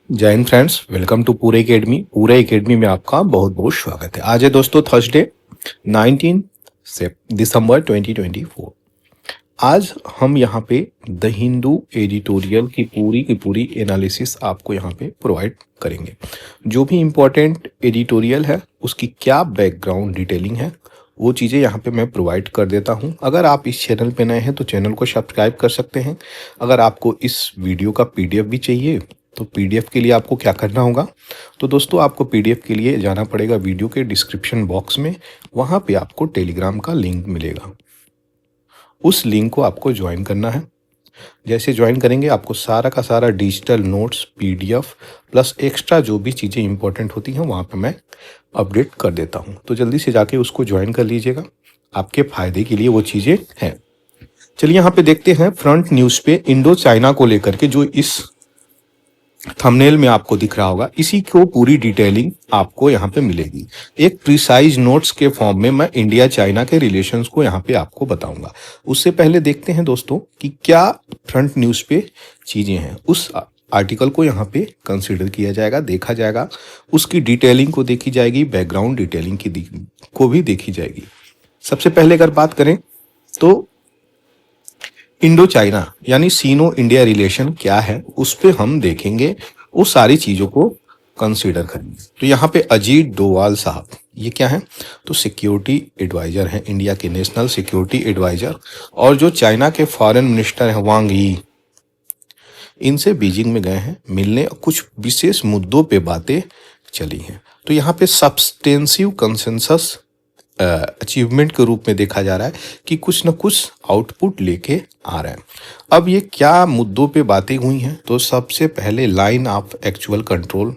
जय Hind friends, welcome to पूरे academy. पूरे एकेडमी में आपका बहुत बहुत स्वागत है। आज है दोस्तों थर्सडे 19 से दिसंबर 2024। आज हम यहाँ पे द हिंदू एडिटोरियल की पूरी एनालिसिस आपको यहाँ पे प्रोवाइड करेंगे। जो भी इम्पोर्टेंट एडिटोरियल है उसकी क्या बैकग्राउंड डिटेलिंग है वो चीज़ें यहाँ पे मैं प्रोवाइड कर देता हूँ। अगर आप इस चैनल पे नए हैं तो चैनल को सब्सक्राइब कर सकते हैं। अगर आपको इस वीडियो का पीडीएफ भी चाहिए तो पीडीएफ के लिए आपको क्या करना होगा, तो दोस्तों आपको पीडीएफ के लिए जाना पड़ेगा वीडियो के डिस्क्रिप्शन बॉक्स में। वहाँ पे आपको टेलीग्राम का लिंक मिलेगा, उस लिंक को आपको ज्वाइन करना है। जैसे ज्वाइन करेंगे आपको सारा का सारा digital notes, PDF plus extra जो भी चीज़ें इंपॉर्टेंट होती हैं वहाँ पे मैं अपडेट कर देता हूँ। तो जल्दी से जाके उसको ज्वाइन कर लीजिएगा, आपके फायदे के लिए वो चीज़ें हैं। चलिए यहाँ पे देखते हैं फ्रंट न्यूज़ पे इंडो चाइना को लेकर के जो इस थंबनेल में आपको दिख रहा होगा, इसी को पूरी डिटेलिंग आपको यहाँ पे मिलेगी। एक प्रिसाइज नोट्स के फॉर्म में मैं इंडिया चाइना के रिलेशंस को यहाँ पे आपको बताऊंगा। उससे पहले देखते हैं दोस्तों कि क्या फ्रंट न्यूज पे चीजें हैं। उस आर्टिकल को यहाँ पे कंसिडर किया जाएगा, देखा जाएगा, उसकी डिटेलिंग को देखी जाएगी, बैकग्राउंड डिटेलिंग को भी देखी जाएगी। सबसे पहले अगर बात करें तो इंडो चाइना यानी सीनो इंडिया रिलेशन क्या है उस पे हम देखेंगे, उस सारी चीजों को कंसीडर करेंगे। तो यहाँ पे अजीत डोवाल साहब ये क्या है, तो सिक्योरिटी एडवाइजर हैं, इंडिया के नेशनल सिक्योरिटी एडवाइजर। और जो चाइना के फॉरेन मिनिस्टर हैं वांग यी, इनसे बीजिंग में गए हैं मिलने, कुछ विशेष मुद्दों पे बातें चली हैं। तो यहाँ पे सब्सटेंसिव कंसेंसस अचीवमेंट के रूप में देखा जा रहा है कि कुछ न कुछ आउटपुट लेके आ रहा है। अब ये क्या मुद्दों पे बातें हुई हैं, तो सबसे पहले लाइन ऑफ एक्चुअल कंट्रोल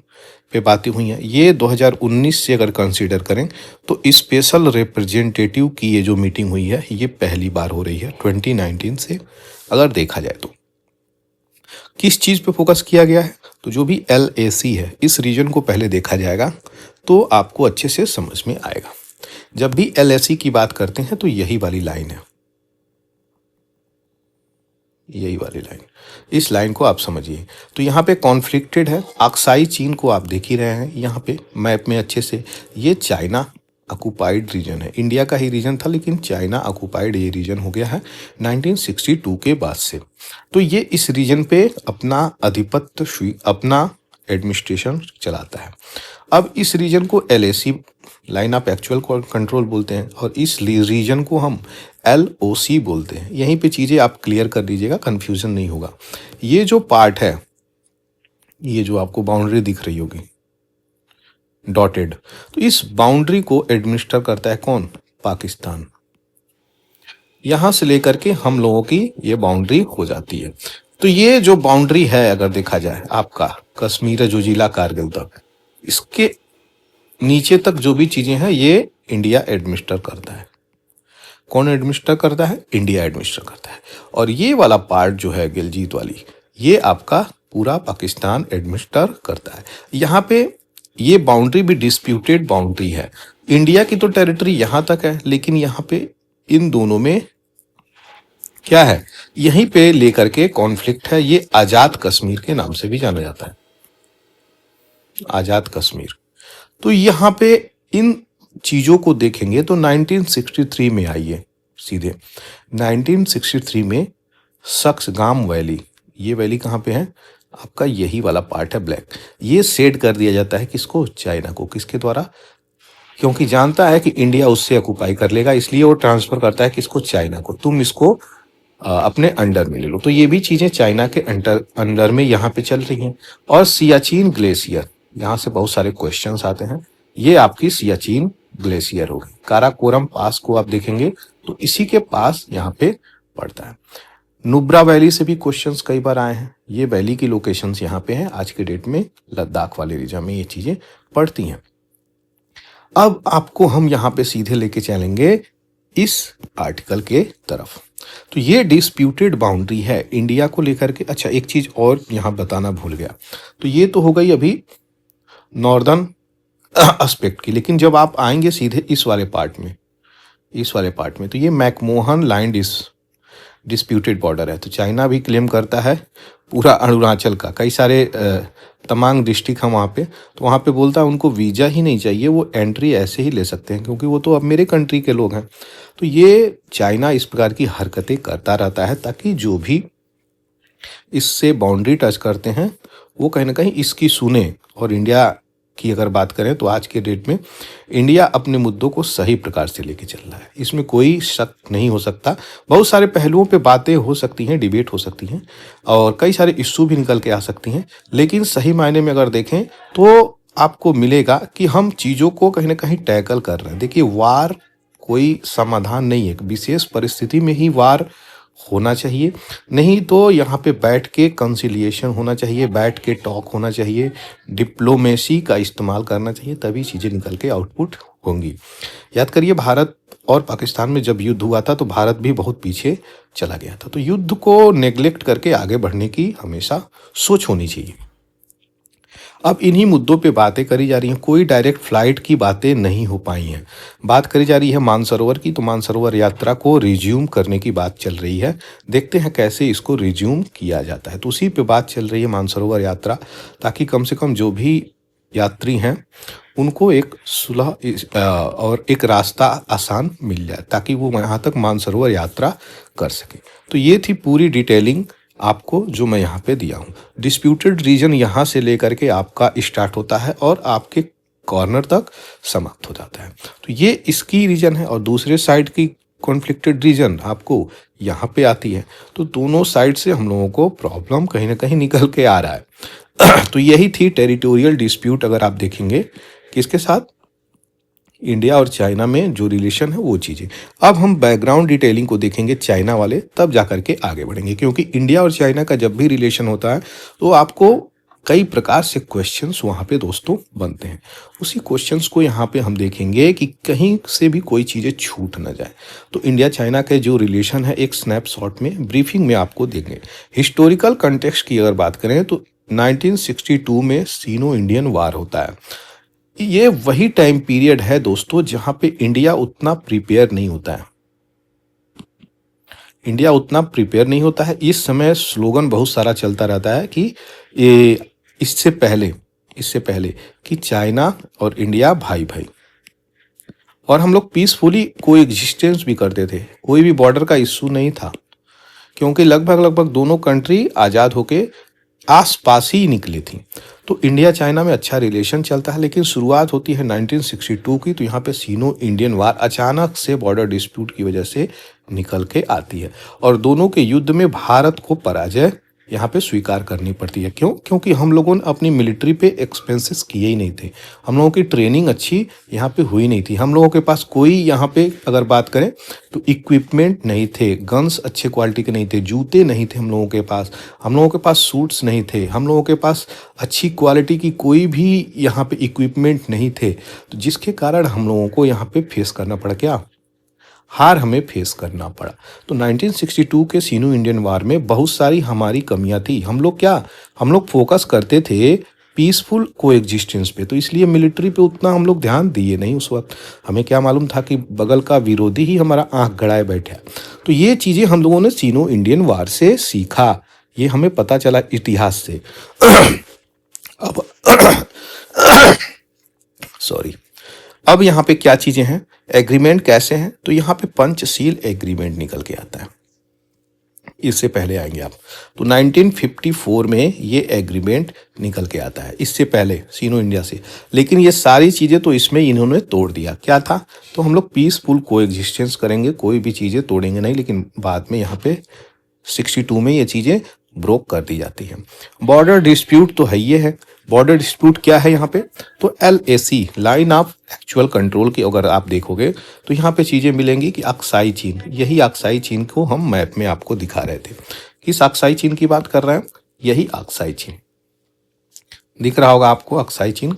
पे बातें हुई हैं। ये 2019 से अगर कंसीडर करें तो स्पेशल रिप्रेजेंटेटिव की ये जो मीटिंग हुई है ये पहली बार हो रही है 2019 से अगर देखा जाए तो। किस चीज़ पे फोकस किया गया है, तो जो भी LAC है इस रीजन को पहले देखा जाएगा तो आपको अच्छे से समझ में आएगा। जब भी LAC की बात करते हैं तो यही वाली लाइन है, यही वाली लाइन, इस लाइन को आप समझिए। तो यहाँ पे कॉन्फ्लिक्टेड है, अक्साई चीन को आप देख ही रहे हैं यहाँ पे मैप में अच्छे से। ये चाइना ऑक्युपाइड रीजन है, इंडिया का ही रीजन था लेकिन चाइना ऑक्युपाइड ये रीजन हो गया है 1962 के बाद से। तो ये इस रीजन पे अपना आधिपत्य, अपना एडमिनिस्ट्रेशन चलाता है। अब इस रीजन को LAC line of actual control बोलते हैं और इस रीजन को हम LOC बोलते हैं। यहीं पे चीज़ें आप क्लियर कर दीजिएगा, कंफ्यूजन नहीं होगा। ये जो पार्ट है, ये जो आपको बाउंड्री दिख रही होगी डॉटेड, तो इस बाउंड्री को एडमिनिस्टर करता है कौन, पाकिस्तान। यहां से लेकर के हम लोगों की ये बाउंड्री हो जाती है। तो ये जो बाउंड्री है अगर देखा जाए आपका कश्मीर जो जिला कारगिल तक, इसके नीचे तक जो भी चीजें हैं ये इंडिया एडमिनिस्टर करता है। कौन एडमिनिस्टर करता है, इंडिया एडमिनिस्टर करता है। और ये वाला पार्ट जो है गिलजीत वाली, ये आपका पूरा पाकिस्तान एडमिनिस्टर करता है। यहाँ पे ये बाउंड्री भी डिस्प्यूटेड बाउंड्री है। इंडिया की तो टेरिटरी यहाँ तक है लेकिन यहाँ पे इन दोनों में क्या है, यहीं पे लेकर के कॉन्फ्लिक्ट है। ये आजाद कश्मीर के नाम से भी जाना जाता है, आजाद कश्मीर। तो यहाँ पे इन चीजों को देखेंगे तो 1963 में आइए सीधे 1963 में सक्सगाम वैली, ये वैली कहाँ पे है आपका, यही वाला पार्ट है ब्लैक, ये सेट कर दिया जाता है किसको, चाइना को। किसके द्वारा, क्योंकि जानता है कि इंडिया उससे ऑक्युपाई कर लेगा, इसलिए वो ट्रांसफर करता है किसको, चाइना को। तुम इसको अपने अंडर में ले लो। तो ये भी चीजें चाइना के अंडर में यहाँ पे चल रही हैं। और सियाचिन ग्लेशियर, यहाँ से बहुत सारे क्वेश्चंस आते हैं, ये आपकी सियाचिन ग्लेशियर होगी। काराकोरम पास को आप देखेंगे तो इसी के पास यहाँ पे पड़ता है। नुब्रा वैली से भी क्वेश्चंस कई बार आए हैं, ये वैली की लोकेशंस यहाँ पे हैं। आज के डेट में लद्दाख वाले रीजन में ये चीजें पड़ती हैं। अब आपको हम यहाँ पे सीधे लेके चलेंगे इस आर्टिकल के तरफ। तो ये डिस्प्यूटेड बाउंड्री है इंडिया को लेकर के। अच्छा एक चीज और यहाँ बताना भूल गया, तो ये तो हो गई अभी नॉर्दर्न एस्पेक्ट की, लेकिन जब आप आएंगे सीधे इस वाले पार्ट में, इस वाले पार्ट में, तो ये मैकमोहन लाइन डिस्प्यूटेड बॉर्डर है। तो चाइना भी क्लेम करता है पूरा अरुणाचल का, कई सारे तमांग डिस्ट्रिक्ट हैं वहाँ पे, तो वहाँ पे बोलता है उनको वीज़ा ही नहीं चाहिए, वो एंट्री ऐसे ही ले सकते हैं क्योंकि वो तो अब मेरे कंट्री के लोग हैं। तो ये चाइना इस प्रकार की हरकतें करता रहता है ताकि जो भी इससे बाउंड्री टच करते हैं वो कहीं ना कहीं इसकी सुने। और इंडिया की अगर बात करें तो आज के डेट में इंडिया अपने मुद्दों को सही प्रकार से लेके चल रहा है, इसमें कोई शक नहीं हो सकता। बहुत सारे पहलुओं पे बातें हो सकती हैं, डिबेट हो सकती हैं और कई सारे इश्यू भी निकल के आ सकती हैं, लेकिन सही मायने में अगर देखें तो आपको मिलेगा कि हम चीज़ों को कहीं ना कहीं टैकल कर रहे हैं। देखिए, वार कोई समाधान नहीं है, विशेष परिस्थिति में ही वार होना चाहिए, नहीं तो यहाँ पे बैठ के कंसिलिएशन होना चाहिए, बैठ के टॉक होना चाहिए, डिप्लोमेसी का इस्तेमाल करना चाहिए, तभी चीज़ें निकल के आउटपुट होंगी। याद करिए, भारत और पाकिस्तान में जब युद्ध हुआ था तो भारत भी बहुत पीछे चला गया था। तो युद्ध को नेग्लेक्ट करके आगे बढ़ने की हमेशा सोच होनी चाहिए। अब इन्हीं मुद्दों पे बातें करी जा रही हैं, कोई डायरेक्ट फ्लाइट की बातें नहीं हो पाई हैं। बात करी जा रही है मानसरोवर की, तो मानसरोवर यात्रा को रिज्यूम करने की बात चल रही है। देखते हैं कैसे इसको रिज्यूम किया जाता है। तो उसी पे बात चल रही है मानसरोवर यात्रा, ताकि कम से कम जो भी यात्री हैं उनको एक सुलह और एक रास्ता आसान मिल जाए ताकि वो यहाँ तक मानसरोवर यात्रा कर सके। तो ये थी पूरी डिटेलिंग आपको जो मैं यहाँ पे दिया हूँ। डिस्प्यूटेड रीजन यहाँ से लेकर के आपका स्टार्ट होता है और आपके कॉर्नर तक समाप्त हो जाता है। तो ये इसकी रीजन है और दूसरे साइड की कॉन्फ्लिक्टेड रीजन आपको यहाँ पे आती है। तो दोनों साइड से हम लोगों को प्रॉब्लम कहीं ना कहीं निकल के आ रहा है। तो यही थी टेरिटोरियल डिस्प्यूट। अगर आप देखेंगे किसके साथ, इंडिया और चाइना में जो रिलेशन है वो चीज़ें। अब हम बैकग्राउंड डिटेलिंग को देखेंगे चाइना वाले, तब जा करके आगे बढ़ेंगे, क्योंकि इंडिया और चाइना का जब भी रिलेशन होता है तो आपको कई प्रकार से क्वेश्चंस वहाँ पे दोस्तों बनते हैं। उसी क्वेश्चंस को यहाँ पे हम देखेंगे कि कहीं से भी कोई चीज़ें छूट ना जाए। तो इंडिया चाइना के जो रिलेशन है एक स्नैपशॉट में, ब्रीफिंग में आपको देंगे। हिस्टोरिकल कंटेक्स्ट की अगर बात करें तो 1962 में सीनो इंडियन वार होता है। ये वही टाइम पीरियड है दोस्तों जहां पे इंडिया उतना प्रिपेयर नहीं होता है। इंडिया उतना प्रिपेयर नहीं होता है। इस समय स्लोगन बहुत सारा चलता रहता है कि ये इससे पहले कि चाइना और इंडिया भाई भाई, और हम लोग पीसफुली कोई एग्जिस्टेंस भी करते थे, कोई भी बॉर्डर का इश्यू नहीं था, क्योंकि लगभग दोनों कंट्री आज़ाद होके आस पास ही निकली थी। तो इंडिया चाइना में अच्छा रिलेशन चलता है, लेकिन शुरुआत होती है 1962 की। तो यहाँ पे सीनो इंडियन वार अचानक से बॉर्डर डिस्प्यूट की वजह से निकल के आती है और दोनों के युद्ध में भारत को पराजय यहाँ पे स्वीकार करनी पड़ती है। क्यों? क्योंकि हम लोगों ने अपनी मिलिट्री पे एक्सपेंसेस किए ही नहीं थे, हम लोगों की ट्रेनिंग अच्छी यहाँ पे हुई नहीं थी, हम लोगों के पास कोई यहाँ पे अगर बात करें तो इक्विपमेंट नहीं थे, गन्स अच्छे क्वालिटी के नहीं थे, जूते नहीं थे हम लोगों के पास, हम लोगों के पास सूट्स नहीं थे, हम लोगों के पास अच्छी क्वालिटी की कोई भी यहाँ पे इक्विपमेंट नहीं थे। तो जिसके कारण हम लोगों को यहाँ पे फेस करना पड़ा, क्या हार हमें फेस करना पड़ा। तो 1962 के सीनो इंडियन वार में बहुत सारी हमारी कमियां थी। हम लोग फोकस करते थे पीसफुल को एग्जिस्टेंस पे, तो इसलिए मिलिट्री पे उतना हम लोग ध्यान दिए नहीं उस वक्त। हमें क्या मालूम था कि बगल का विरोधी ही हमारा आंख गड़ाए बैठा। तो ये चीज़ें हम लोगों ने सीनो इंडियन वार से सीखा, ये हमें पता चला इतिहास से। अब सॉरी, अब यहाँ पे क्या चीज़ें हैं, एग्रीमेंट कैसे हैं, तो यहाँ पे पंचशील एग्रीमेंट निकल के आता है। इससे पहले आएंगे आप तो 1954 में ये एग्रीमेंट निकल के आता है, इससे पहले सीनो इंडिया से। लेकिन ये सारी चीज़ें तो इसमें इन्होंने तोड़ दिया। क्या था? तो हम लोग पीसफुल को एग्जिस्टेंस करेंगे, कोई भी चीज़ें तोड़ेंगे नहीं, लेकिन बाद में यहाँ पे 62 में ये चीज़ें ब्रोक कर दी जाती है। बॉर्डर डिस्प्यूट तो है, ये है बॉर्डर डिस्प्यूट। क्या है यहाँ पे? तो LAC, line of actual control की अगर आप देखोगे तो यहाँ पे चीज़ें मिलेंगी कि अक्साई चीन, यही अक्साई चीन को हम मैप में आपको दिखा रहे थे। किस अक्साई चीन की बात कर रहे हैं? यही अक्साई चीन दिख रहा होगा आपको, अक्साई चीन,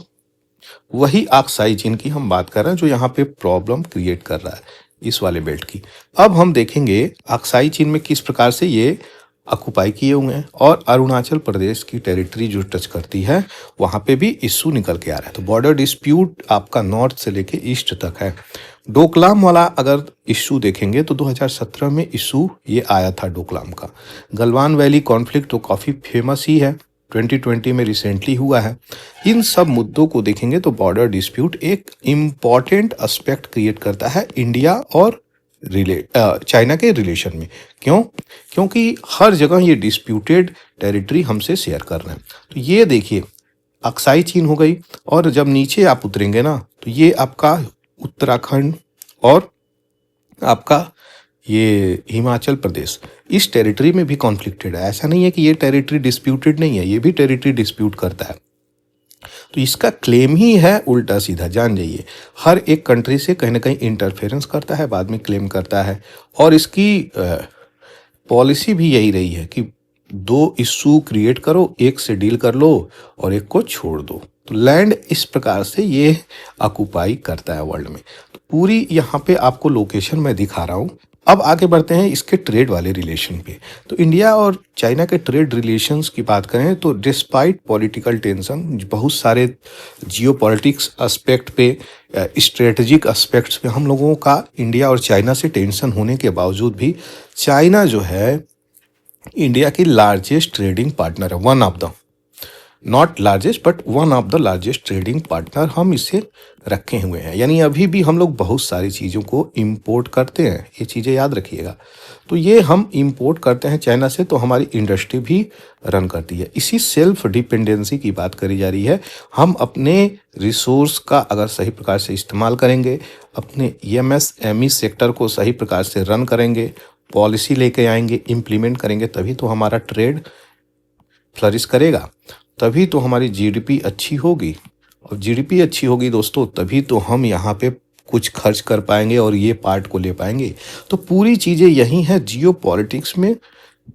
वही अक्साई चीन की हम बात कर रहे हैं जो यहाँ पे प्रॉब्लम क्रिएट कर रहा है, इस वाले बेल्ट की। अब हम देखेंगे अक्साई चीन में किस प्रकार से ये ऑक्युपाई किए हुए हैं, और अरुणाचल प्रदेश की टेरिटरी जो टच करती है वहाँ पे भी इशू निकल के आ रहा है। तो बॉर्डर डिस्प्यूट आपका नॉर्थ से लेके ईस्ट तक है। डोकलाम वाला अगर इशू देखेंगे तो 2017 में इशू ये आया था डोकलाम का। गलवान वैली कॉन्फ्लिक्ट तो काफ़ी फेमस ही है, 2020 में रिसेंटली हुआ है। इन सब मुद्दों को देखेंगे तो बॉर्डर डिस्प्यूट एक इम्पॉर्टेंट एस्पेक्ट क्रिएट करता है इंडिया और चाइना के रिलेशन में। क्यों? क्योंकि हर जगह ये डिस्प्यूटेड टेरिटरी हमसे शेयर कर रहे हैं। तो ये देखिए, अक्साई चीन हो गई, और जब नीचे आप उतरेंगे ना तो ये आपका उत्तराखंड और आपका ये हिमाचल प्रदेश, इस टेरिटरी में भी कॉन्फ्लिक्टेड है। ऐसा नहीं है कि ये टेरिटरी डिस्प्यूटेड नहीं है, ये भी टेरिटरी डिस्प्यूट करता है। तो इसका क्लेम ही है उल्टा सीधा, जान जाइए। हर एक कंट्री से कहीं ना कहीं इंटरफेरेंस करता है, बाद में क्लेम करता है। और इसकी पॉलिसी भी यही रही है कि दो इशू क्रिएट करो, एक से डील कर लो और एक को छोड़ दो। तो लैंड इस प्रकार से ये ऑक्युपाई करता है वर्ल्ड में। तो पूरी यहाँ पे आपको लोकेशन मैं दिखा रहा हूँ। अब आगे बढ़ते हैं इसके ट्रेड वाले रिलेशन पे। तो इंडिया और चाइना के ट्रेड रिलेशंस की बात करें तो डिस्पाइट पॉलिटिकल टेंशन, बहुत सारे जियोपॉलिटिक्स एस्पेक्ट पे, स्ट्रेटजिक एस्पेक्ट्स पे हम लोगों का इंडिया और चाइना से टेंशन होने के बावजूद भी चाइना जो है इंडिया की लार्जेस्ट ट्रेडिंग पार्टनर है। One of the, not largest but one of the largest trading partner हम इसे रखे हुए हैं। यानी अभी भी हम लोग बहुत सारी चीज़ों को इंपोर्ट करते हैं, ये चीज़ें याद रखिएगा। तो ये हम इंपोर्ट करते हैं चाइना से, तो हमारी इंडस्ट्री भी रन करती है। इसी सेल्फ डिपेंडेंसी की बात करी जा रही है। हम अपने रिसोर्स का अगर सही प्रकार से इस्तेमाल करेंगे, अपने एमएसएमई सेक्टर को सही प्रकार से रन करेंगे, पॉलिसी लेके आएंगे, इम्प्लीमेंट करेंगे, तभी तो हमारा ट्रेड फ्लरिश करेगा, तभी तो हमारी जीडीपी अच्छी होगी। और जीडीपी अच्छी होगी दोस्तों, तभी तो हम यहाँ पे कुछ खर्च कर पाएंगे और ये पार्ट को ले पाएंगे। तो पूरी चीज़ें यही है जियो पॉलिटिक्स में।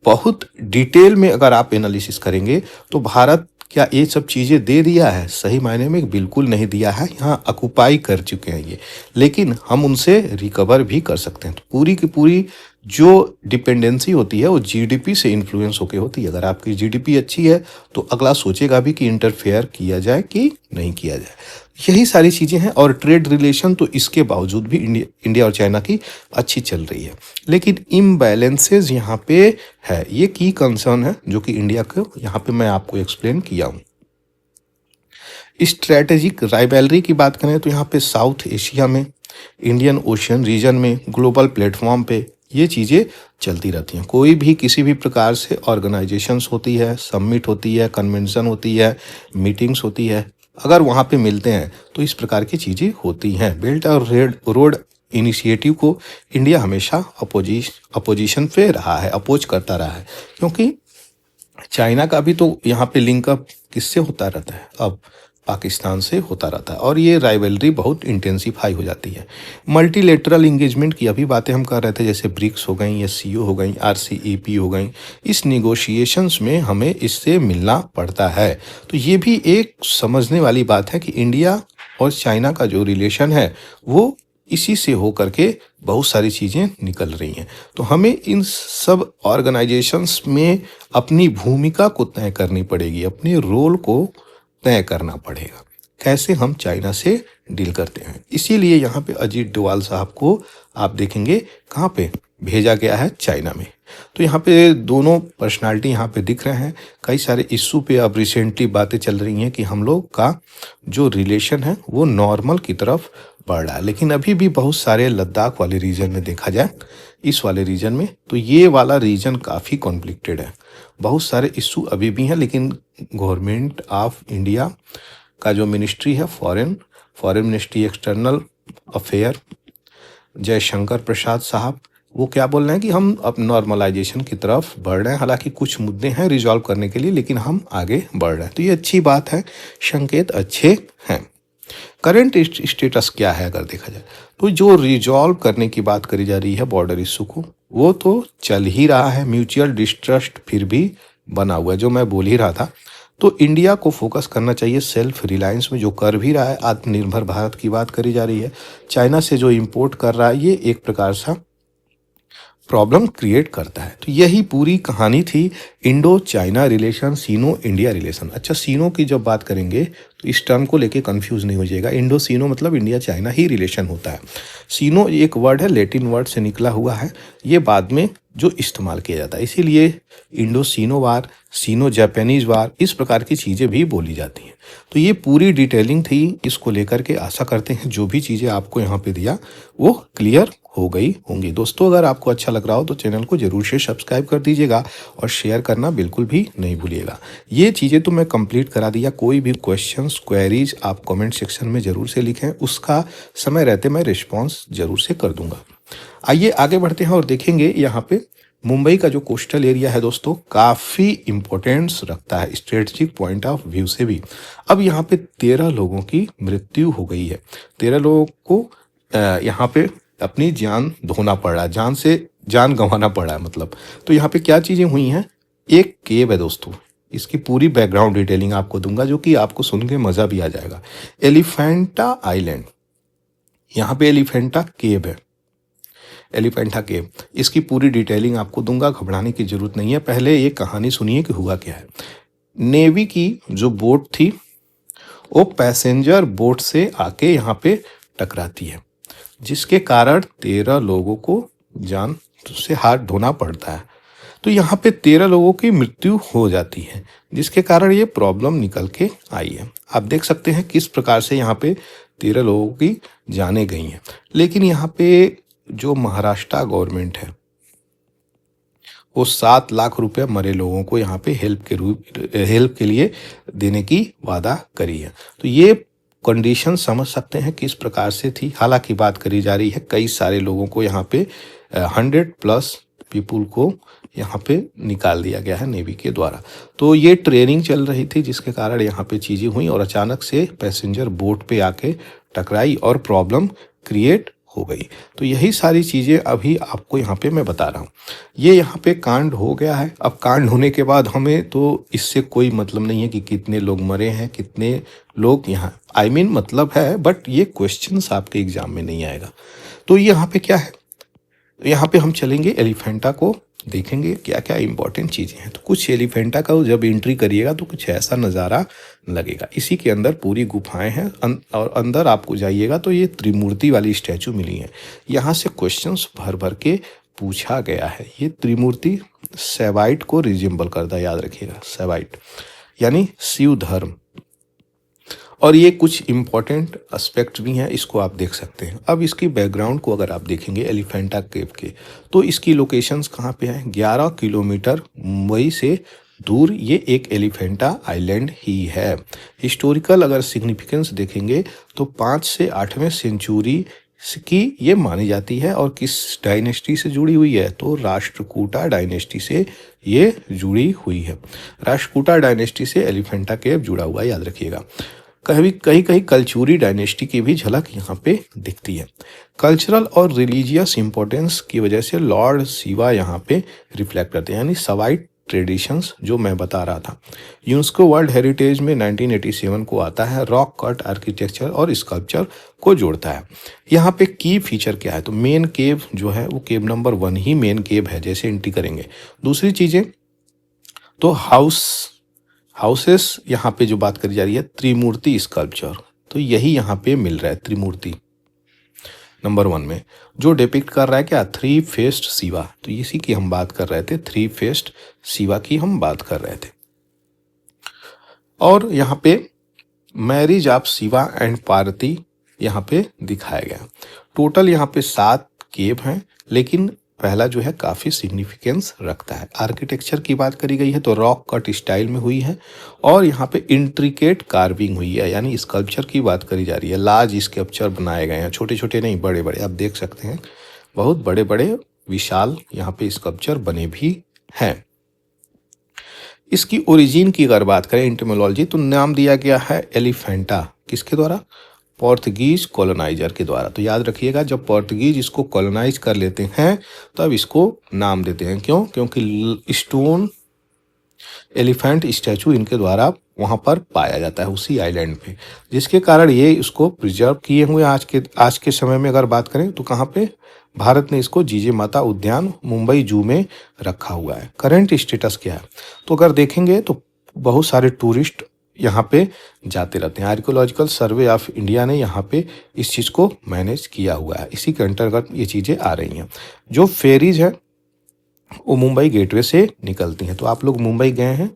बहुत डिटेल में अगर आप एनालिसिस करेंगे तो भारत क्या ये सब चीज़ें दे दिया है? सही मायने में बिल्कुल नहीं दिया है। यहाँ ऑक्युपाई कर चुके हैं ये, लेकिन हम उनसे रिकवर भी कर सकते हैं। तो पूरी की पूरी जो डिपेंडेंसी होती है वो जीडीपी से इन्फ्लुएंस होके होती है। अगर आपकी जीडीपी अच्छी है तो अगला सोचेगा भी कि इंटरफेयर किया जाए कि नहीं किया जाए। यही सारी चीज़ें हैं। और ट्रेड रिलेशन तो इसके बावजूद भी इंडिया और चाइना की अच्छी चल रही है, लेकिन इम्बैलेंसेज यहाँ पे है। ये की कंसर्न है जो कि इंडिया को यहाँ पे मैं आपको एक्सप्लेन किया हूँ। स्ट्रैटेजिक राइवलरी की बात करें तो यहाँ पे साउथ एशिया में, इंडियन ओशियन रीजन में, ग्लोबल प्लेटफॉर्म पे ये चीज़ें चलती रहती हैं। कोई भी किसी भी प्रकार से ऑर्गेनाइजेशंस होती है, समिट होती है, कन्वेंशन होती है, मीटिंग्स होती है, अगर वहाँ पे मिलते हैं तो इस प्रकार की चीज़ें होती हैं। बेल्ट और रोड इनिशिएटिव को इंडिया हमेशा अपोजिशन पे रहा है, अपोज करता रहा है, क्योंकि चाइना का भी तो यहाँ पे लिंकअप किससे होता रहता है? अब पाकिस्तान से होता रहता है, और ये राइवलरी बहुत इंटेंसिफाई हो जाती है। मल्टीलेटरल इंगेजमेंट की अभी बातें हम कर रहे थे, जैसे ब्रिक्स हो गई, एससीओ हो गई, आरसीईपी हो गई। इस निगोशिएशंस में हमें इससे मिलना पड़ता है। तो ये भी एक समझने वाली बात है कि इंडिया और चाइना का जो रिलेशन है वो इसी से हो करके बहुत सारी चीज़ें निकल रही हैं। तो हमें इन सब ऑर्गेनाइजेशंस में अपनी भूमिका को तय करनी पड़ेगी, अपने रोल को तय करना पड़ेगा, कैसे हम चाइना से डील करते हैं। इसीलिए यहाँ पे अजीत डोवाल साहब को आप देखेंगे कहाँ पे भेजा गया है, चाइना में। तो यहाँ पे दोनों पर्सनालिटी यहाँ पे दिख रहे हैं। कई सारे इशू पे अब रिसेंटली बातें चल रही हैं कि हम लोग का जो रिलेशन है वो नॉर्मल की तरफ बढ़ रहा है, लेकिन अभी भी बहुत सारे लद्दाख वाले रीजन में देखा जाए, इस वाले रीजन में, तो ये वाला रीजन काफ़ी कॉन्फ्लिक्टेड है। बहुत सारे इशू अभी भी हैं, लेकिन गवर्नमेंट ऑफ इंडिया का जो मिनिस्ट्री है, foreign ministry external affair, Jaishankar Prasad साहब, वो क्या बोल रहे हैं कि हम अब नॉर्मलाइजेशन की तरफ बढ़ रहे हैं। हालांकि कुछ मुद्दे हैं रिजॉल्व करने के लिए, लेकिन हम आगे बढ़ रहे हैं। तो ये अच्छी बात है, संकेत अच्छे हैं। करंट स्टेटस क्या है अगर देखा जाए तो जो रिजॉल्व करने की बात करी जा रही है बॉर्डर इशू को, वो तो चल ही रहा है। म्यूचुअल डिस्ट्रस्ट फिर भी बना हुआ है, जो मैं बोल ही रहा था। तो इंडिया को फोकस करना चाहिए सेल्फ रिलायंस में, जो कर भी रहा है। आत्मनिर्भर भारत की बात करी जा रही है। चाइना से जो इंपोर्ट कर रहा है, ये एक प्रकार सा प्रॉब्लम क्रिएट करता है। तो यही पूरी कहानी थी इंडो चाइना रिलेशन, सीनो इंडिया रिलेशन। अच्छा, सीनो की जब बात करेंगे तो इस टर्म को लेके कंफ्यूज नहीं हो जाएगा। इंडो सीनो मतलब इंडिया चाइना ही रिलेशन होता है। सीनो एक वर्ड है, लैटिन वर्ड से निकला हुआ है, ये बाद में जो इस्तेमाल किया जाता है, इसीलिए इंडो सीनो वार, सीनो जापानीज वार, इस प्रकार की चीज़ें भी बोली जाती हैं। तो ये पूरी डिटेलिंग थी इसको लेकर के। आशा करते हैं जो भी चीज़ें आपको यहाँ पे दिया वो क्लियर हो गई होंगी। दोस्तों, अगर आपको अच्छा लग रहा हो तो चैनल को जरूर से सब्सक्राइब कर दीजिएगा और शेयर करना बिल्कुल भी नहीं भूलिएगा। ये चीज़ें तो मैं कंप्लीट करा दिया। कोई भी क्वेश्चंस, क्वेरीज आप कमेंट सेक्शन में ज़रूर से लिखें, उसका समय रहते मैं रिस्पॉन्स ज़रूर से कर दूंगा। आइए आगे बढ़ते हैं और देखेंगे यहाँ पे मुंबई का जो कोस्टल एरिया है दोस्तों, काफ़ी इम्पोर्टेंस रखता है स्ट्रेटजिक पॉइंट ऑफ व्यू से भी। अब यहाँ पे 13 लोगों की मृत्यु हो गई है। 13 लोगों को यहाँ पे अपनी जान धोना पड़ रहा है, जान गंवाना पड़ा है मतलब। तो यहाँ पे क्या चीज़ें हुई हैं, एक केव है दोस्तों, इसकी पूरी बैकग्राउंड डिटेलिंग आपको दूंगा जो कि आपको सुन के मज़ा भी आ जाएगा। एलिफेंटा आइलैंड, यहाँ पे एलिफेंटा केव है, एलिफेंटा केव, इसकी पूरी डिटेलिंग आपको दूंगा, घबराने की जरूरत नहीं है। पहले ये कहानी सुनिए कि हुआ क्या है। नेवी की जो बोट थी वो पैसेंजर बोट से आके यहाँ पे टकराती है, जिसके कारण 13 लोगों को जान से हाथ धोना पड़ता है। तो यहाँ पे 13 लोगों की मृत्यु हो जाती है, जिसके कारण ये प्रॉब्लम निकल के आई है। आप देख सकते हैं किस प्रकार से यहाँ पे 13 लोगों की जानें गई हैं। लेकिन यहाँ पे जो महाराष्ट्र गवर्नमेंट है वो 7 लाख रुपए मरे लोगों को यहाँ पे हेल्प के लिए देने की वादा करी है। तो ये कंडीशन समझ सकते हैं किस प्रकार से थी। हालांकि बात करी जा रही है कई सारे लोगों को यहाँ पे 100+ पीपुल को यहाँ पे निकाल दिया गया है नेवी के द्वारा। तो ये ट्रेनिंग चल रही थी जिसके कारण यहाँ पे चीज़ें हुई और अचानक से पैसेंजर बोट पे आके टकराई और प्रॉब्लम क्रिएट हो गई। तो यही सारी चीज़ें अभी आपको यहाँ पे मैं बता रहा हूँ। ये यहाँ पे कांड हो गया है। अब कांड होने के बाद हमें तो इससे कोई मतलब नहीं है कि कितने लोग मरे हैं, कितने लोग यहाँ मतलब है, बट ये क्वेश्चंस आपके एग्जाम में नहीं आएगा। तो यहाँ पे क्या है, यहाँ पे हम चलेंगे एलिफेंटा को देखेंगे क्या क्या इंपॉर्टेंट चीज़ें हैं। तो कुछ एलिफेंटा का जब एंट्री करिएगा तो कुछ ऐसा नज़ारा लगेगा। इसी के अंदर पूरी गुफाएं हैं और अंदर आपको जाइएगा तो ये त्रिमूर्ति वाली स्टैचू मिली है। यहाँ से क्वेश्चंस भर भर के पूछा गया है। ये त्रिमूर्ति सेवाइट को रिजेंबल करता है, याद रखिएगा, सेवाइट यानी शिव धर्म। और ये कुछ इम्पॉर्टेंट एस्पेक्ट भी हैं, इसको आप देख सकते हैं। अब इसकी बैकग्राउंड को अगर आप देखेंगे एलिफेंटा केव के, तो इसकी लोकेशंस कहाँ पे है, 11 किलोमीटर मुंबई से दूर ये एक एलिफेंटा आइलैंड ही है। हिस्टोरिकल अगर सिग्निफिकेंस देखेंगे तो 5 से 8वें सेंचुरी की ये मानी जाती है। और किस डायनेस्टी से जुड़ी हुई है, तो राष्ट्रकूटा डायनेस्टी से ये जुड़ी हुई है। राष्ट्रकूटा डायनेस्टी से एलिफेंटा केव जुड़ा हुआ है, याद रखिएगा। कहीं कहीं कल्चूरी डायनेस्टी की भी झलक यहाँ पे दिखती है। कल्चरल और रिलीजियस इंपॉर्टेंस की वजह से लॉर्ड शिवा यहाँ पे रिफ्लेक्ट करते हैं, यानी सवाइट ट्रेडिशंस जो मैं बता रहा था। यूनेस्को वर्ल्ड हेरिटेज में 1987 को आता है। रॉक कट आर्किटेक्चर और स्कल्पचर को जोड़ता है। यहाँ पे की फीचर क्या है, तो मेन केव जो है वो केव नंबर 1 ही मेन केव है जैसे एंट्री करेंगे। दूसरी चीज़ें तो हाउसेस यहाँ पे जो बात करी जा रही है, त्रिमूर्ति स्कल्पचर, तो यही यहाँ पे मिल रहा है। त्रिमूर्ति नंबर 1 में जो डिपिक्ट कर रहा है क्या, 3 फेस्ड शिवा, तो इसी की हम बात कर रहे थे, 3 फेस्ड शिवा की हम बात कर रहे थे। और यहाँ पे marriage of Shiva and Parvati यहाँ पे दिखाया गया। टोटल यहाँ पे 7 केव हैं, लेकिन पहला जो है काफ़ी सिग्निफिकेंस रखता है। आर्किटेक्चर की बात करी गई है तो रॉक कट स्टाइल में हुई है और यहाँ पे इंट्रिकेट कार्विंग हुई है, यानी स्कल्पचर की बात करी जा रही है। लार्ज स्कल्पचर बनाए गए हैं, छोटे छोटे नहीं, बड़े बड़े। आप देख सकते हैं बहुत बड़े बड़े विशाल यहाँ पे स्कल्पचर बने भी हैं। इसकी ओरिजिन की अगर बात करें एंटिमोलॉजी, तो नाम दिया गया है एलिफेंटा, किसके द्वारा, पोर्तुगीज कॉलोनाइजर के द्वारा। तो याद रखिएगा, जब पोर्तुगीज इसको कॉलोनाइज कर लेते हैं तब इसको नाम देते हैं। क्यों, क्योंकि स्टोन एलिफेंट स्टैचू इनके द्वारा वहां पर पाया जाता है उसी आइलैंड पे, जिसके कारण ये इसको प्रिजर्व किए हुए आज के समय में अगर बात करें तो कहाँ पे, भारत ने इसको जीजे माता उद्यान मुंबई जू में रखा हुआ है। करंट स्टेटस क्या है, तो अगर देखेंगे तो बहुत सारे टूरिस्ट यहाँ पे जाते रहते हैं। आर्कियोलॉजिकल सर्वे ऑफ इंडिया ने यहाँ पे इस चीज़ को मैनेज किया हुआ है, इसी के अंतर्गत ये चीज़ें आ रही हैं। जो फेरीज है वो मुंबई गेटवे से निकलती हैं। तो आप लोग मुंबई गए हैं,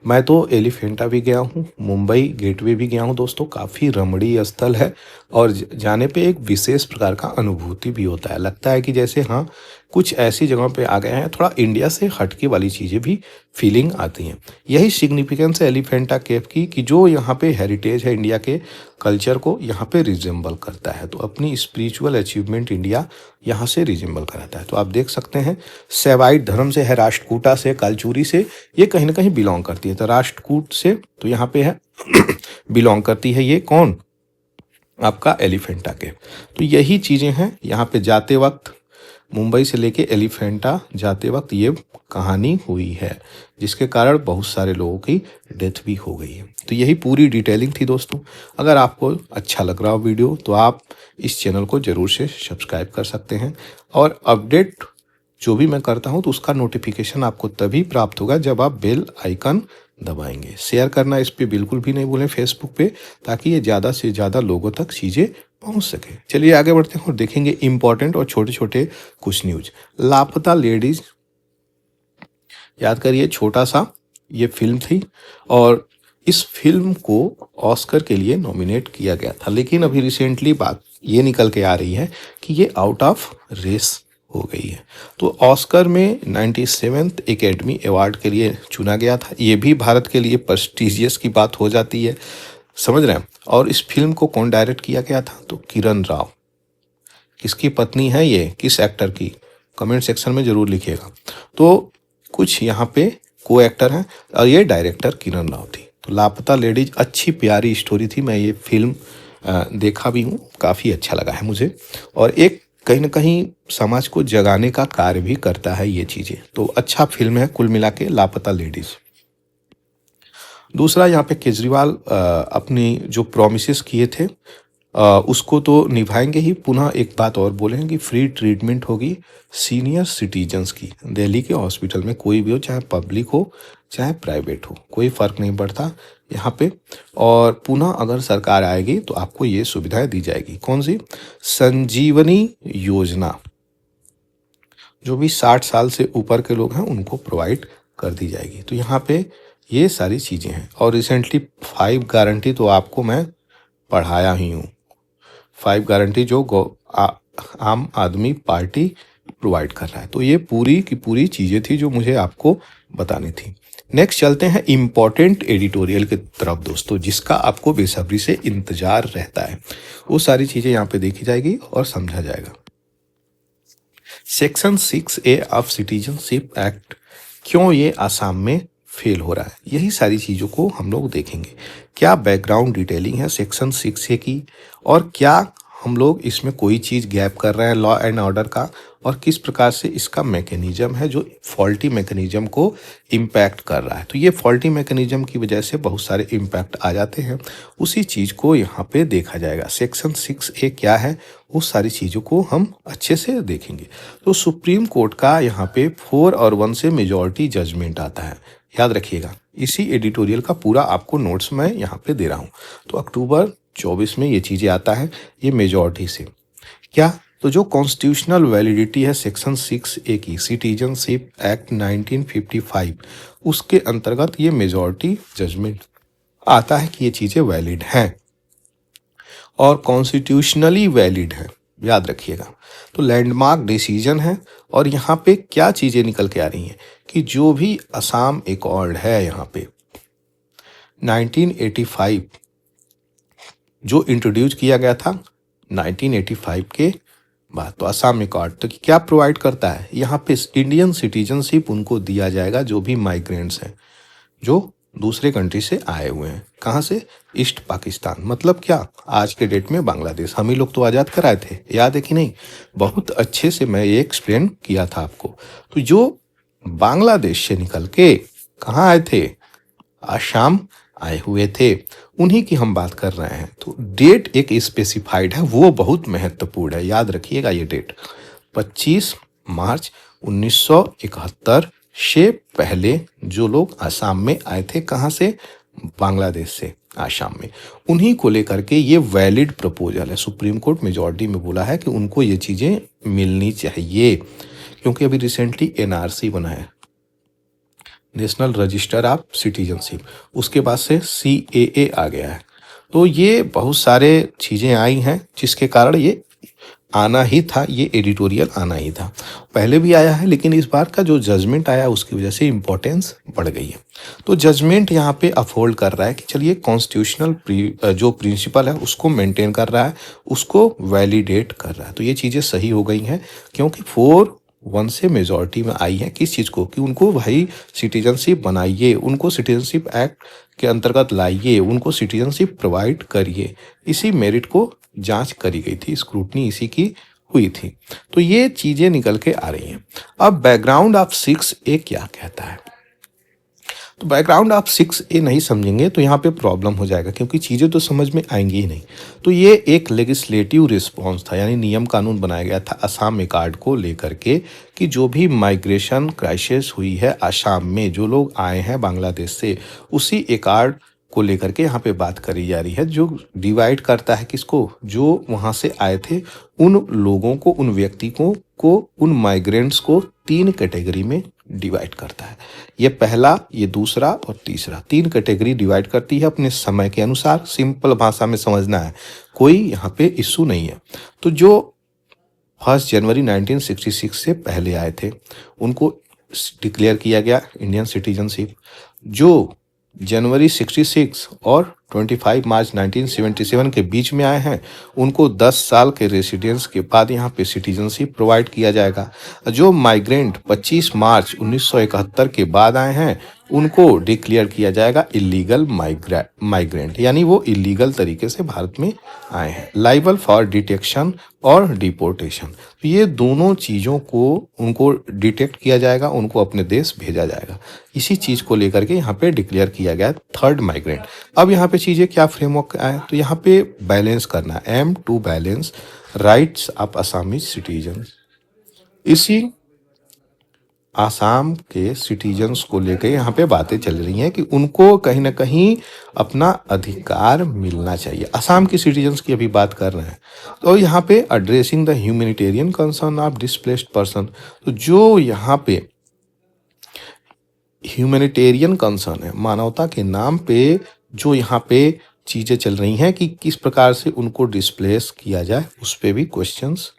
मैं तो एलिफेंटा भी गया हूँ, मुंबई गेटवे भी गया हूँ दोस्तों। काफ़ी रमणीय स्थल है और जाने पे एक विशेष प्रकार का अनुभूति भी होता है। लगता है कि जैसे हाँ कुछ ऐसी जगह पे आ गए हैं, थोड़ा इंडिया से हटके वाली चीज़ें भी फीलिंग आती हैं। यही सिग्निफिकेंस है एलिफेंटा केव की कि जो यहाँ पे हेरिटेज है इंडिया के कल्चर को यहाँ पे रिजेंबल करता है। तो अपनी स्पिरिचुअल अचीवमेंट इंडिया यहाँ से रिजेंबल कराता है। तो आप देख सकते हैं सेवाइट धर्म से है, राष्ट्रकूटा से, कालचूरी से, ये कहीं ना कहीं बिलोंग करती है। तो राष्ट्रकूट से तो यहाँ पे है बिलोंग करती है ये कौन, आपका एलिफेंटा केव। तो यही चीज़ें हैं यहाँ पे जाते वक्त, मुंबई से लेके एलिफेंटा जाते वक्त ये कहानी हुई है, जिसके कारण बहुत सारे लोगों की डेथ भी हो गई है। तो यही पूरी डिटेलिंग थी दोस्तों। अगर आपको अच्छा लग रहा हो वीडियो तो आप इस चैनल को ज़रूर से सब्सक्राइब कर सकते हैं, और अपडेट जो भी मैं करता हूं तो उसका नोटिफिकेशन आपको तभी प्राप्त होगा जब आप बेल आइकन दबाएंगे। शेयर करना इस पे बिल्कुल भी नहीं भूलें फेसबुक पे, ताकि ये ज़्यादा से ज़्यादा लोगों तक चीज़ें पहुंच सके। चलिए आगे बढ़ते हैं और देखेंगे इंपॉर्टेंट और छोटे छोटे कुछ न्यूज। लापता लेडीज, याद करिए छोटा सा ये फिल्म थी और इस फिल्म को ऑस्कर के लिए नॉमिनेट किया गया था, लेकिन अभी रिसेंटली बात ये निकल के आ रही है कि ये आउट ऑफ रेस हो गई है। तो ऑस्कर में 97th एकेडमी अवार्ड के लिए चुना गया था। ये भी भारत के लिए प्रेस्टिजियस की बात हो जाती है, समझ रहे हैं। और इस फिल्म को कौन डायरेक्ट किया गया था, तो किरण राव। किसकी पत्नी है ये, किस एक्टर की, कमेंट सेक्शन में जरूर लिखिएगा। तो कुछ यहाँ पे को एक्टर हैं और ये डायरेक्टर किरण राव थी। तो लापता लेडीज अच्छी प्यारी स्टोरी थी। मैं ये फिल्म देखा भी हूँ, काफ़ी अच्छा लगा है मुझे, और एक कहीं ना कहीं समाज को जगाने का कार्य भी करता है ये चीज़ें। तो अच्छा फिल्म है कुल मिला के लापता लेडीज। दूसरा यहाँ पे केजरीवाल अपनी जो प्रॉमिसेस किए थे उसको तो निभाएंगे ही, पुनः एक बात और बोलेंगे कि फ्री ट्रीटमेंट होगी सीनियर सिटीजन्स की। दिल्ली के हॉस्पिटल में कोई भी हो, चाहे पब्लिक हो चाहे प्राइवेट हो, कोई फ़र्क नहीं पड़ता यहाँ पे। और पुनः अगर सरकार आएगी तो आपको ये सुविधाएं दी जाएगी। कौन सी, संजीवनी योजना, जो भी 60 साल से ऊपर के लोग हैं उनको प्रोवाइड कर दी जाएगी। तो यहाँ पे ये सारी चीज़ें हैं। और रिसेंटली 5 गारंटी तो आपको मैं पढ़ाया ही हूँ। 5 गारंटी जो आम आदमी पार्टी प्रोवाइड कर रहा है। तो ये पूरी की पूरी चीज़ें थी जो मुझे आपको बतानी थी। नेक्स्ट चलते हैं इम्पॉर्टेंट एडिटोरियल की तरफ दोस्तों, जिसका आपको बेसब्री से इंतजार रहता है। वो सारी चीज़ें यहाँ पे देखी जाएगी और समझा जाएगा। Section 6A of citizenship act, क्यों ये आसाम में फेल हो रहा है, यही सारी चीज़ों को हम लोग देखेंगे। क्या बैकग्राउंड डिटेलिंग है सेक्शन 6A की, और क्या हम लोग इसमें कोई चीज़ गैप कर रहे हैं लॉ एंड ऑर्डर का, और किस प्रकार से इसका मैकेनिज्म है जो फॉल्टी मैकेनिज्म को इम्पैक्ट कर रहा है। तो ये फॉल्टी मैकेनिज्म की वजह से बहुत सारे इम्पैक्ट आ जाते हैं, उसी चीज़ को यहाँ पे देखा जाएगा। सेक्शन 6A क्या है, उस सारी चीज़ों को हम अच्छे से देखेंगे। तो सुप्रीम कोर्ट का यहाँ पे 4 और 1 से मेजॉरिटी जजमेंट आता है, याद रखिएगा। इसी एडिटोरियल का पूरा आपको नोट्स मैं यहाँ पे दे रहा हूँ। तो अक्टूबर 24 में ये चीज़ें आता है, ये मेजॉरिटी से। क्या, तो जो कॉन्स्टिट्यूशनल वैलिडिटी है सेक्शन 6A की, सिटीजनशिप एक्ट 1955, उसके अंतर्गत ये मेजॉरिटी जजमेंट आता है कि ये चीज़ें वैलिड हैं और कॉन्स्टिट्यूशनली वैलिड है, याद रखिएगा। तो लैंडमार्क डिसीजन है। और यहाँ पे क्या चीज़ें निकल के आ रही हैं कि जो भी असम एकॉर्ड है यहाँ पे 1985 जो इंट्रोड्यूस किया गया था 1985 के बाद, तो असम एकॉर्ड तो क्या प्रोवाइड करता है, यहाँ पे इंडियन सिटीजनशिप उनको दिया जाएगा जो भी माइग्रेंट्स हैं, जो दूसरे कंट्री से आए हुए हैं। कहाँ से, ईस्ट पाकिस्तान, मतलब क्या, आज के डेट में बांग्लादेश। हम ही लोग तो आज़ाद कराए थे, याद है कि नहीं। बहुत अच्छे से मैं ये एक्सप्लेन किया था आपको। तो जो बांग्लादेश से निकल के कहाँ आए थे, आसाम आए हुए थे, उन्हीं की हम बात कर रहे हैं। तो डेट एक स्पेसिफाइड है, वो बहुत महत्वपूर्ण है, याद रखिएगा ये डेट। 25 मार्च 1971 से पहले जो लोग आसाम में आए थे, कहाँ से? बांग्लादेश से आसाम में, उन्हीं को लेकर के ये वैलिड प्रपोजल है। सुप्रीम कोर्ट मेजॉरिटी में बोला है कि उनको ये चीजें मिलनी चाहिए, क्योंकि अभी रिसेंटली एनआरसी बना है, नेशनल रजिस्टर ऑफ सिटीजनशिप, उसके बाद से सीएए आ गया है। तो ये बहुत सारे चीजें आई हैं जिसके कारण ये आना ही था, ये एडिटोरियल आना ही था। पहले भी आया है, लेकिन इस बार का जो जजमेंट आया उसकी वजह से इम्पोर्टेंस बढ़ गई है। तो जजमेंट यहाँ पे अपहोल्ड कर रहा है कि चलिए कॉन्स्टिट्यूशनल जो प्रिंसिपल है उसको मेंटेन कर रहा है, उसको वैलिडेट कर रहा है। तो ये चीज़ें सही हो गई हैं, क्योंकि 4-1 से मेजॉरिटी में आई है किस चीज़ को, कि उनको भाई सिटीजनशिप बनाइए, उनको सिटीजनशिप एक्ट के अंतर्गत लाइए, उनको सिटीजनशिप प्रोवाइड करिए। इसी मेरिट को जांच करी गई थी, स्क्रूटनी इसी की हुई थी। तो ये चीजें निकल के आ रही हैं। अब बैकग्राउंड ऑफ 6A क्या कहता है? तो बैकग्राउंड आप 6A नहीं समझेंगे तो यहाँ पे प्रॉब्लम हो जाएगा, क्योंकि चीज़ें तो समझ में आएंगी ही नहीं। तो ये एक लेजिस्लेटिव रिस्पॉन्स था, यानी नियम कानून बनाया गया था असम अकॉर्ड को लेकर के, कि जो भी माइग्रेशन क्राइसिस हुई है असम में, जो लोग आए हैं बांग्लादेश से, उसी अकॉर्ड को लेकर के यहाँ पे बात करी जा रही है, जो डिवाइड करता है किसको? जो वहाँ से आए थे उन लोगों को, उन व्यक्तियों को, उन माइग्रेंट्स को 3 कैटेगरी में डिवाइड करता है। ये पहला, ये दूसरा और तीसरा, 3 कैटेगरी डिवाइड करती है अपने समय के अनुसार। सिंपल भाषा में समझना है, कोई यहाँ पे इशू नहीं है। तो जो 1 जनवरी 1966 से पहले आए थे उनको डिक्लेयर किया गया इंडियन सिटीजनशिप। जो जनवरी 66 और 25 मार्च 1977 के बीच में आए हैं उनको 10 साल के रेसिडेंस के बाद यहाँ पे सिटीजनशिप प्रोवाइड किया जाएगा। जो माइग्रेंट 25 मार्च 1971 के बाद आए हैं उनको डिक्लेयर किया जाएगा इलीगल माइग्रेंट, यानी वो इलीगल तरीके से भारत में आए हैं, लाइबल फॉर डिटेक्शन और डिपोर्टेशन। तो ये दोनों चीज़ों को उनको डिटेक्ट किया जाएगा, उनको अपने देश भेजा जाएगा। इसी चीज़ को लेकर के यहाँ पे डिक्लेयर किया गया थर्ड माइग्रेंट। अब यहाँ पे चीज़ें क्या फ्रेमवर्क आए, तो यहाँ पे बैलेंस करना, aim to balance rights of Assami citizen. इसी आसाम के सिटीजन्स को लेकर यहाँ पे बातें चल रही हैं कि उनको कहीं ना कहीं अपना अधिकार मिलना चाहिए। आसाम की सिटीजन्स की अभी बात कर रहे हैं। तो यहाँ पे addressing the humanitarian concern of displaced person, तो जो यहाँ पे ह्यूमैनिटेरियन कंसर्न है, मानवता के नाम पे जो यहाँ पे चीज़ें चल रही हैं कि किस प्रकार से उनको डिस्प्लेस किया जाए, उस पर भी क्वेश्चंस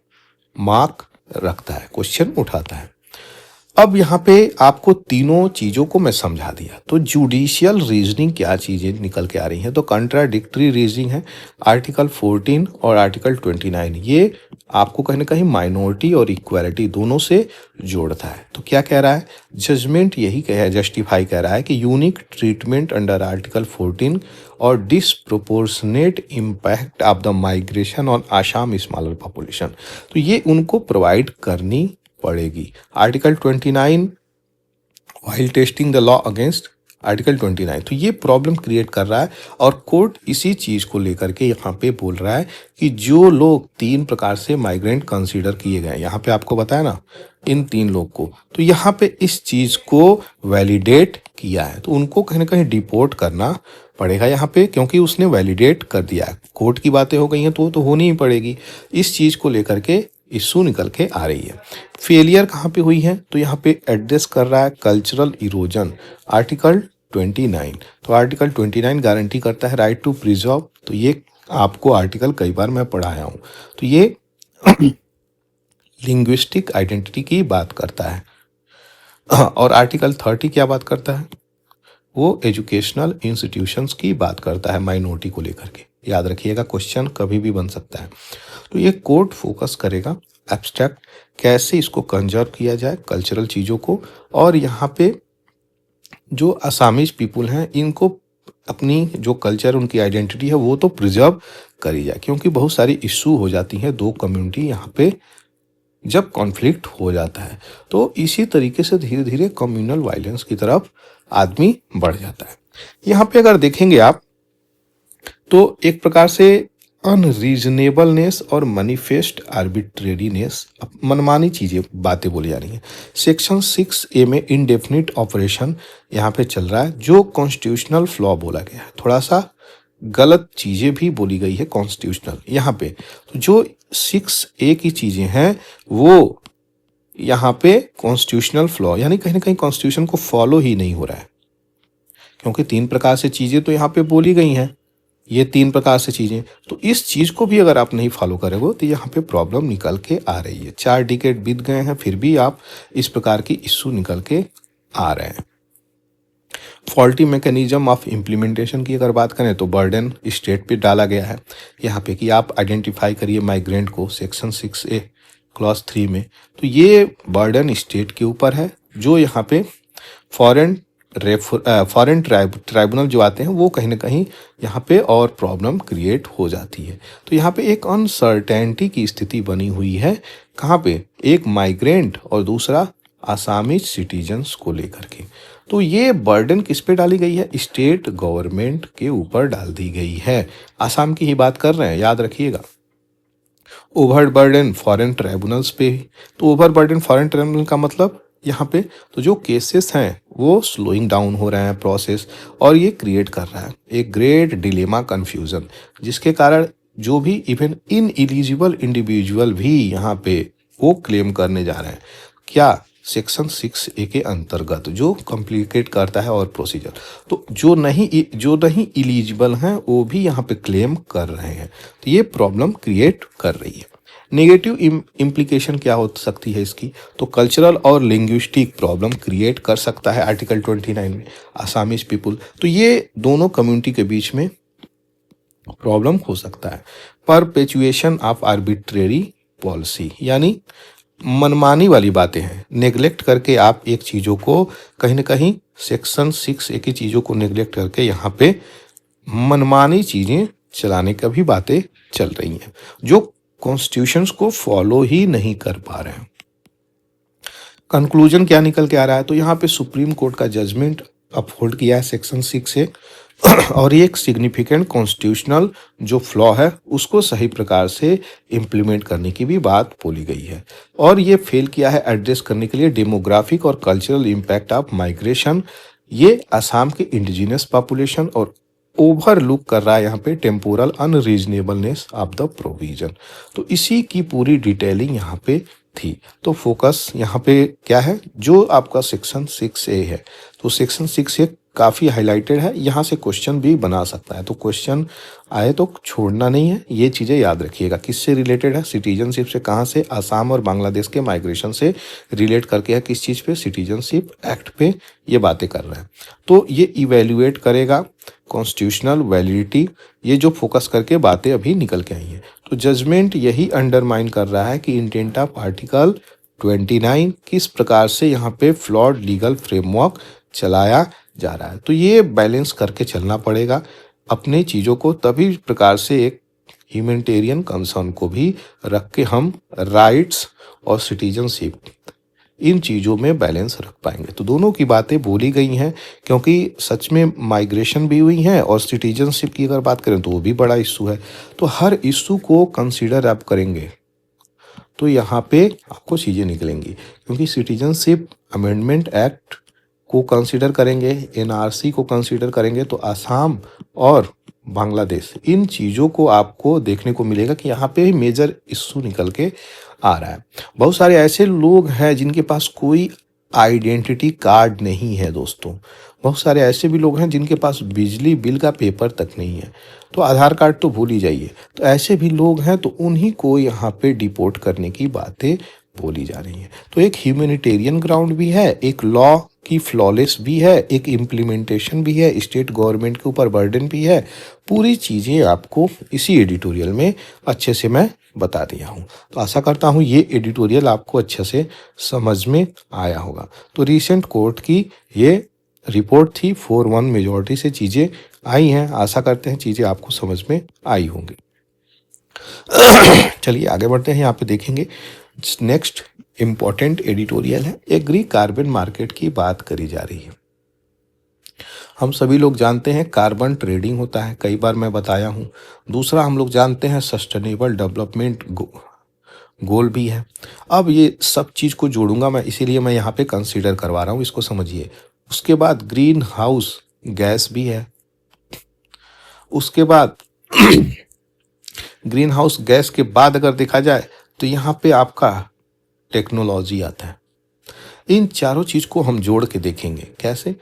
मार्क रखता है, क्वेश्चन उठाता है। अब यहाँ पे आपको तीनों चीज़ों को मैं समझा दिया। तो जुडिशियल रीजनिंग क्या चीज़ें निकल के आ रही हैं, तो कंट्राडिक्टरी रीजनिंग है। आर्टिकल 14 और आर्टिकल 29 ये आपको कहीं ना कहीं माइनॉरिटी और इक्वालिटी दोनों से जोड़ता है। तो क्या कह रहा है जजमेंट, यही कह है, जस्टिफाई कह रहा है कि यूनिक ट्रीटमेंट अंडर आर्टिकल 14 और disproportionate impact of the migration on Assam smaller population, तो ये उनको प्रोवाइड करनी पड़ेगी। Article 29 while testing the law against article 29, तो ये प्रॉब्लम क्रिएट कर रहा है। और कोर्ट इसी चीज़ को लेकर के यहाँ पे बोल रहा है कि जो लोग 3 प्रकार से माइग्रेंट कंसीडर किए गए, यहाँ पे आपको बताया ना इन 3 लोग को, तो यहाँ पे इस चीज़ को वैलिडेट किया है, तो उनको कहीं ना कहीं डिपोर्ट करना पड़ेगा यहाँ पे, क्योंकि उसने वैलिडेट कर दिया है। कोर्ट की बातें हो गई हैं तो होनी ही पड़ेगी। इस चीज़ को लेकर के इशू निकल के आ रही है। फेलियर कहाँ पे हुई है, तो यहाँ पे एड्रेस कर रहा है कल्चरल इरोजन, आर्टिकल 29। तो आर्टिकल 29 गारंटी करता है राइट टू प्रिजर्व, तो ये आपको आर्टिकल कई बार मैं पढ़ाया हूँ। तो ये लिंग्विस्टिक आइडेंटिटी की बात करता है। और आर्टिकल 30 क्या बात करता है, वो एजुकेशनल इंस्टीट्यूशंस की बात करता है माइनॉरिटी को लेकर के। याद रखिएगा, क्वेश्चन कभी भी बन सकता है। तो ये कोर्ट फोकस करेगा एब्स्ट्रैक्ट कैसे इसको कंजर्व किया जाए कल्चरल चीज़ों को, और यहाँ पे जो असामीज पीपुल हैं इनको अपनी जो कल्चर, उनकी आइडेंटिटी है वो तो प्रिजर्व करी जाए, क्योंकि बहुत सारी इशू हो जाती हैं दो कम्युनिटी यहाँ पे जब कॉन्फ्लिक्ट हो जाता है। तो इसी तरीके से धीरे धीरे कम्युनल वायलेंस की तरफ आदमी बढ़ जाता है। यहाँ पे अगर देखेंगे आप तो एक प्रकार से अनरीजनेबलनेस और मैनिफेस्ट आर्बिट्रेरीनेस, मनमानी चीजें बातें बोली जा रही हैं। सेक्शन 6A में इनडेफिनिट ऑपरेशन यहाँ पे चल रहा है, जो कॉन्स्टिट्यूशनल फ्लॉ बोला गया है। थोड़ा सा गलत चीजें भी बोली गई है कॉन्स्टिट्यूशनल यहाँ पे। तो जो 6A की चीजें हैं वो यहाँ पे कॉन्स्टिट्यूशनल फ्लॉ, यानी कहीं ना कहीं कॉन्स्टिट्यूशन को फॉलो ही नहीं हो रहा है, क्योंकि 3 प्रकार से चीजें तो यहाँ पे बोली गई हैं, ये 3 प्रकार से चीजें। तो इस चीज को भी अगर आप नहीं फॉलो करोगे तो यहाँ पे प्रॉब्लम निकल के आ रही है। 4 डिकेड बीत गए हैं फिर भी आप इस प्रकार की इश्यू निकल के आ रहे हैं। फॉल्टी मैकेनिज्म ऑफ इम्प्लीमेंटेशन की अगर बात करें तो बर्डन स्टेट पे डाला गया है यहाँ पे कि आप आइडेंटिफाई करिए माइग्रेंट को, सेक्शन 6A क्लॉज 3 में। तो ये बर्डन स्टेट के ऊपर है, जो यहाँ पे फॉरेन ट्राइब्यूनल जो आते हैं वो कहीं ना कहीं यहाँ पे और प्रॉब्लम क्रिएट हो जाती है। तो यहाँ पे एक अनसर्टेनिटी की स्थिति बनी हुई है, कहाँ पे, एक माइग्रेंट और दूसरा आसामी सिटीजन्स को लेकर के। तो ये बर्डन किस पे डाली गई है, स्टेट गवर्नमेंट के ऊपर डाल दी गई है। आसाम की ही बात कर रहे हैं, याद रखिएगा। ओवर बर्डन फॉरेन ट्राइब्यूनल्स पे। तो ओवर बर्डन फॉरेन ट्राइब्यूनल का मतलब यहाँ पे तो जो केसेस हैं वो स्लोइंग डाउन हो रहे हैं प्रोसेस, और ये क्रिएट कर रहा है एक ग्रेट डिलेमा कंफ्यूजन, जिसके कारण जो भी इवन इन एलिजिबल इंडिविजुअल भी यहाँ पे वो क्लेम करने जा रहे हैं। क्या, सेक्शन 6A के अंतर्गत, जो कॉम्प्लिकेट करता है और प्रोसीजर। तो जो नहीं एलिजिबल हैं वो भी यहाँ पे क्लेम कर रहे हैं, तो ये प्रॉब्लम क्रिएट कर रही है। नेगेटिव इम्प्लीकेशन क्या हो सकती है इसकी, तो कल्चरल और लिंग्विस्टिक प्रॉब्लम क्रिएट कर सकता है आर्टिकल 29 में, आसामीज पीपुल। तो ये दोनों कम्युनिटी के बीच में प्रॉब्लम हो सकता है। परपेचुएशन ऑफ आर्बिट्रेरी पॉलिसी, यानी मनमानी वाली बातें हैं, नेग्लेक्ट करके आप एक चीज़ों को कहीं ना कहीं सेक्शन 6A की चीज़ों को नेग्लेक्ट करके यहाँ पे मनमानी चीज़ें चलाने का भी बातें चल रही हैं, जो कॉन्स्टिट्यूशंस को फॉलो ही नहीं कर पा रहे हैं। कंक्लूजन क्या निकल के आ रहा है, तो यहाँ पे सुप्रीम कोर्ट का जजमेंट अपहोल्ड किया है सेक्शन 6A, और ये एक सिग्निफिकेंट कॉन्स्टिट्यूशनल जो फ्लॉ है उसको सही प्रकार से इम्प्लीमेंट करने की भी बात बोली गई है। और ये फेल किया है एड्रेस करने के लिए डेमोग्राफिक और कल्चरल इम्पैक्ट ऑफ माइग्रेशन, ये असम के इंडिजिनस पॉपुलेशन, और ओवरलुक कर रहा है यहाँ पे टेम्पोरल अनरीजनेबलनेस ऑफ द प्रोविजन। तो इसी की पूरी डिटेलिंग यहाँ पे थी। तो फोकस यहाँ पे क्या है, जो आपका सेक्शन 6A है, तो सेक्शन 6A काफ़ी हाईलाइटेड है, यहाँ से क्वेश्चन भी बना सकता है। तो क्वेश्चन आए तो छोड़ना नहीं है, ये चीज़ें याद रखिएगा। किससे रिलेटेड है, सिटीजनशिप से। कहाँ से, आसाम और बांग्लादेश के माइग्रेशन से रिलेट करके है। किस चीज़ पे, सिटीजनशिप एक्ट पे ये बातें कर रहे हैं। तो ये इवेल्युएट करेगा कॉन्स्टिट्यूशनल वैलिडिटी, ये जो फोकस करके बातें अभी निकल के आई हैं। तो जजमेंट यही अंडरमाइन कर रहा है कि इंटेंट ऑफ आर्टिकल 29 किस प्रकार से यहाँ पे फ्लॉड लीगल फ्रेमवर्क चलाया जा रहा है। तो ये बैलेंस करके चलना पड़ेगा अपने चीज़ों को, तभी प्रकार से एक ह्यूमैनिटेरियन कंसर्न को भी रख के हम राइट्स और सिटीजनशिप इन चीज़ों में बैलेंस रख पाएंगे। तो दोनों की बातें बोली गई हैं, क्योंकि सच में माइग्रेशन भी हुई है और सिटीजनशिप की अगर बात करें तो वो भी बड़ा इशू है। तो हर इशू को कंसीडर आप करेंगे तो यहाँ पे आपको चीज़ें निकलेंगी, क्योंकि सिटीजनशिप अमेंडमेंट एक्ट को कंसीडर करेंगे, NRC को कंसीडर करेंगे, तो आसाम और बांग्लादेश, इन चीज़ों को आपको देखने को मिलेगा कि यहाँ पे मेजर इशू निकल के आ रहा है। बहुत सारे ऐसे लोग हैं जिनके पास कोई आइडेंटिटी कार्ड नहीं है दोस्तों। बहुत सारे ऐसे भी लोग हैं जिनके पास बिजली बिल का पेपर तक नहीं है, तो आधार कार्ड तो भूल ही जाइए। तो ऐसे भी लोग हैं, तो उन्हीं को यहाँ पे डिपोर्ट करने की बातें बोली जा रही हैं। तो एक ह्यूमैनिटेरियन ग्राउंड भी है, एक लॉ की फ्लॉलेस भी है, एक इम्प्लीमेंटेशन भी है, स्टेट गवर्नमेंट के ऊपर बर्डन भी है। पूरी चीज़ें आपको इसी एडिटोरियल में अच्छे से मैं बता दिया हूँ। तो आशा करता हूँ ये एडिटोरियल आपको अच्छे से समझ में आया होगा। तो रिसेंट कोर्ट की ये रिपोर्ट थी, 4-1 मेजॉरिटी से चीज़ें आई हैं। आशा करते हैं चीज़ें आपको समझ में आई होंगी। चलिए आगे बढ़ते हैं। यहाँ पे देखेंगे नेक्स्ट इम्पॉर्टेंट एडिटोरियल है, एग्री कार्बन मार्केट की बात करी जा रही है। हम सभी लोग जानते हैं कार्बन ट्रेडिंग होता है, कई बार मैं बताया हूँ। दूसरा हम लोग जानते हैं सस्टेनेबल डेवलपमेंट गोल भी है। अब ये सब चीज़ को जोड़ूंगा मैं, इसीलिए मैं यहाँ पे कंसीडर करवा रहा हूँ, इसको समझिए। उसके बाद ग्रीन हाउस गैस भी है। उसके बाद ग्रीन हाउस गैस के बाद अगर देखा जाए तो यहाँ पे आपका टेक्नोलॉजी आता है। इन चारों चीज को हम जोड़ के देखेंगे कैसे,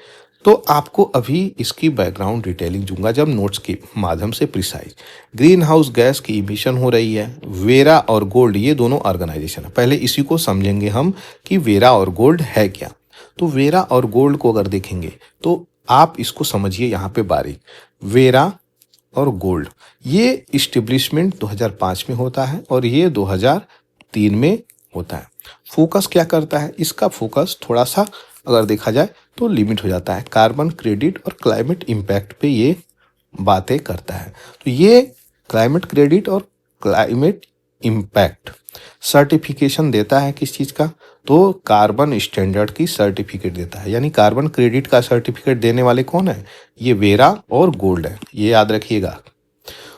तो आपको अभी इसकी बैकग्राउंड डिटेलिंग दूंगा जब नोट्स के माध्यम से प्रिसाइज। ग्रीन हाउस गैस की इमिशन हो रही है, वेरा और गोल्ड ये दोनों ऑर्गेनाइजेशन है। पहले इसी को समझेंगे हम कि वेरा और गोल्ड है क्या। तो वेरा और गोल्ड को अगर देखेंगे तो आप इसको समझिए यहाँ पे बारीक। वेरा और गोल्ड ये इस्टेब्लिशमेंट 2005 में होता है और ये 2003 में होता है। फोकस क्या करता है, इसका फोकस थोड़ा सा अगर देखा जाए तो लिमिट हो जाता है, कार्बन क्रेडिट और क्लाइमेट इम्पैक्ट पे ये बातें करता है। तो ये क्लाइमेट क्रेडिट और क्लाइमेट इम्पैक्ट सर्टिफिकेशन देता है किस चीज़ का, तो कार्बन स्टैंडर्ड की सर्टिफिकेट देता है। यानी कार्बन क्रेडिट का सर्टिफिकेट देने वाले कौन है, ये वेरा और गोल्ड है, ये याद रखिएगा।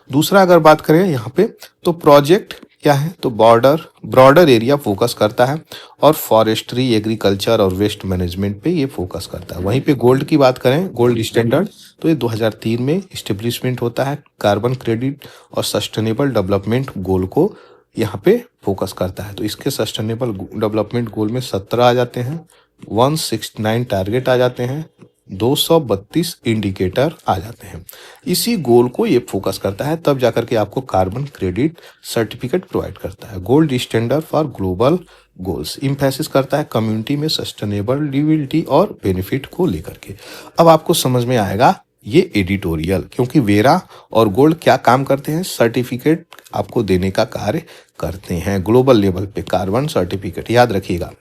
दूसरा अगर बात करें यहाँ पे तो प्रोजेक्ट क्या है, तो ब्रॉडर एरिया फोकस करता है और फॉरेस्ट्री, एग्रीकल्चर और वेस्ट मैनेजमेंट पे ये फोकस करता है। वहीं पे गोल्ड की बात करें, गोल्ड स्टैंडर्ड, तो ये 2003 में इस्टेब्लिशमेंट होता है। कार्बन क्रेडिट और सस्टेनेबल डेवलपमेंट गोल को यहाँ पे फोकस करता है। तो इसके सस्टेनेबल डेवलपमेंट गोल में 17 आ जाते हैं, 169 टारगेट आ जाते हैं, 232 इंडिकेटर आ जाते हैं। इसी गोल को ये फोकस करता है, तब जाकर के आपको कार्बन क्रेडिट सर्टिफिकेट प्रोवाइड करता है। Gold standard for global goals emphasis करता है कम्युनिटी में सस्टेनेबिलिटी और बेनिफिट को लेकर के। अब आपको समझ में आएगा ये एडिटोरियल, क्योंकि वेरा और गोल्ड क्या काम करते हैं, सर्टिफिकेट आपको देने का कार्य करते हैं ग्लोबल लेवल पे, कार्बन सर्टिफिकेट याद रखिएगा,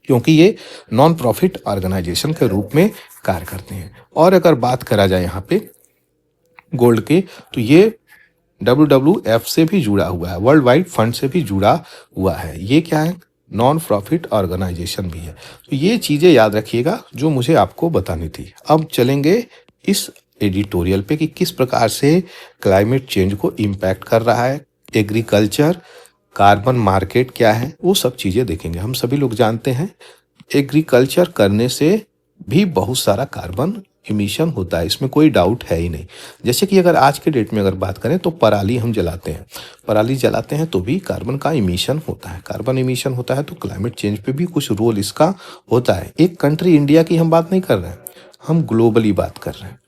क्योंकि ये नॉन प्रॉफिट ऑर्गेनाइजेशन के रूप में कार्य करते हैं। और अगर बात करा जाए यहाँ पे गोल्ड के, तो ये WWF से भी जुड़ा हुआ है, वर्ल्ड वाइड फंड से भी जुड़ा हुआ है। ये क्या है, नॉन प्रॉफिट ऑर्गेनाइजेशन भी है। तो ये चीज़ें याद रखिएगा जो मुझे आपको बतानी थी। अब चलेंगे इस एडिटोरियल पे कि किस प्रकार से क्लाइमेट चेंज को इम्पैक्ट कर रहा है, एग्रीकल्चर, कार्बन मार्केट क्या है, वो सब चीज़ें देखेंगे। हम सभी लोग जानते हैं एग्रीकल्चर करने से भी बहुत सारा कार्बन इमिशन होता है, इसमें कोई डाउट है ही नहीं। जैसे कि अगर आज के डेट में अगर बात करें तो पराली हम जलाते हैं तो भी कार्बन का इमिशन होता है। कार्बन इमिशन होता है तो क्लाइमेट चेंज पे भी कुछ रोल इसका होता है। एक कंट्री इंडिया की हम बात नहीं कर रहे हैं, हम ग्लोबली बात कर रहे हैं।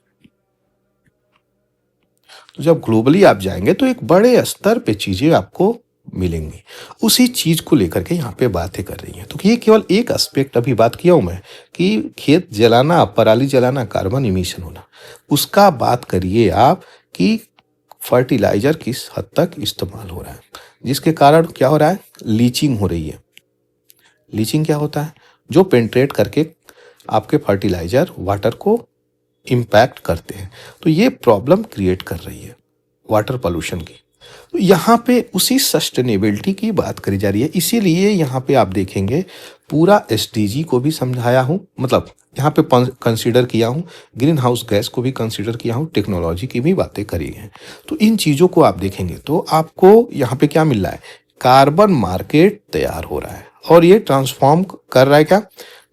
तो जब ग्लोबली आप जाएंगे तो एक बड़े स्तर पे चीजें आपको मिलेंगी, उसी चीज को लेकर के यहाँ पे बातें कर रही हैं। तो ये केवल एक एस्पेक्ट अभी बात किया हूं मैं कि खेत जलाना, पराली जलाना, कार्बन इमिशन होना, उसका बात करिए आप कि फर्टिलाइजर किस हद तक इस्तेमाल हो रहा है, जिसके कारण क्या हो रहा है, लीचिंग हो रही है। लीचिंग क्या होता है, जो पेंट्रेट करके आपके फर्टिलाइजर वाटर को इम्पैक्ट करते हैं। तो ये प्रॉब्लम क्रिएट कर रही है वाटर पोल्यूशन की। तो यहाँ पे उसी सस्टेनेबिलिटी की बात करी जा रही है, इसीलिए यहाँ पे आप देखेंगे पूरा SDG को भी समझाया हूँ, मतलब यहाँ पे कंसीडर किया हूँ, ग्रीन हाउस गैस को भी कंसीडर किया हूँ, टेक्नोलॉजी की भी बातें करी हैं। तो इन चीज़ों को आप देखेंगे तो आपको यहाँ पे क्या मिल रहा है, कार्बन मार्केट तैयार हो रहा है और ये ट्रांसफॉर्म कर रहा है, क्या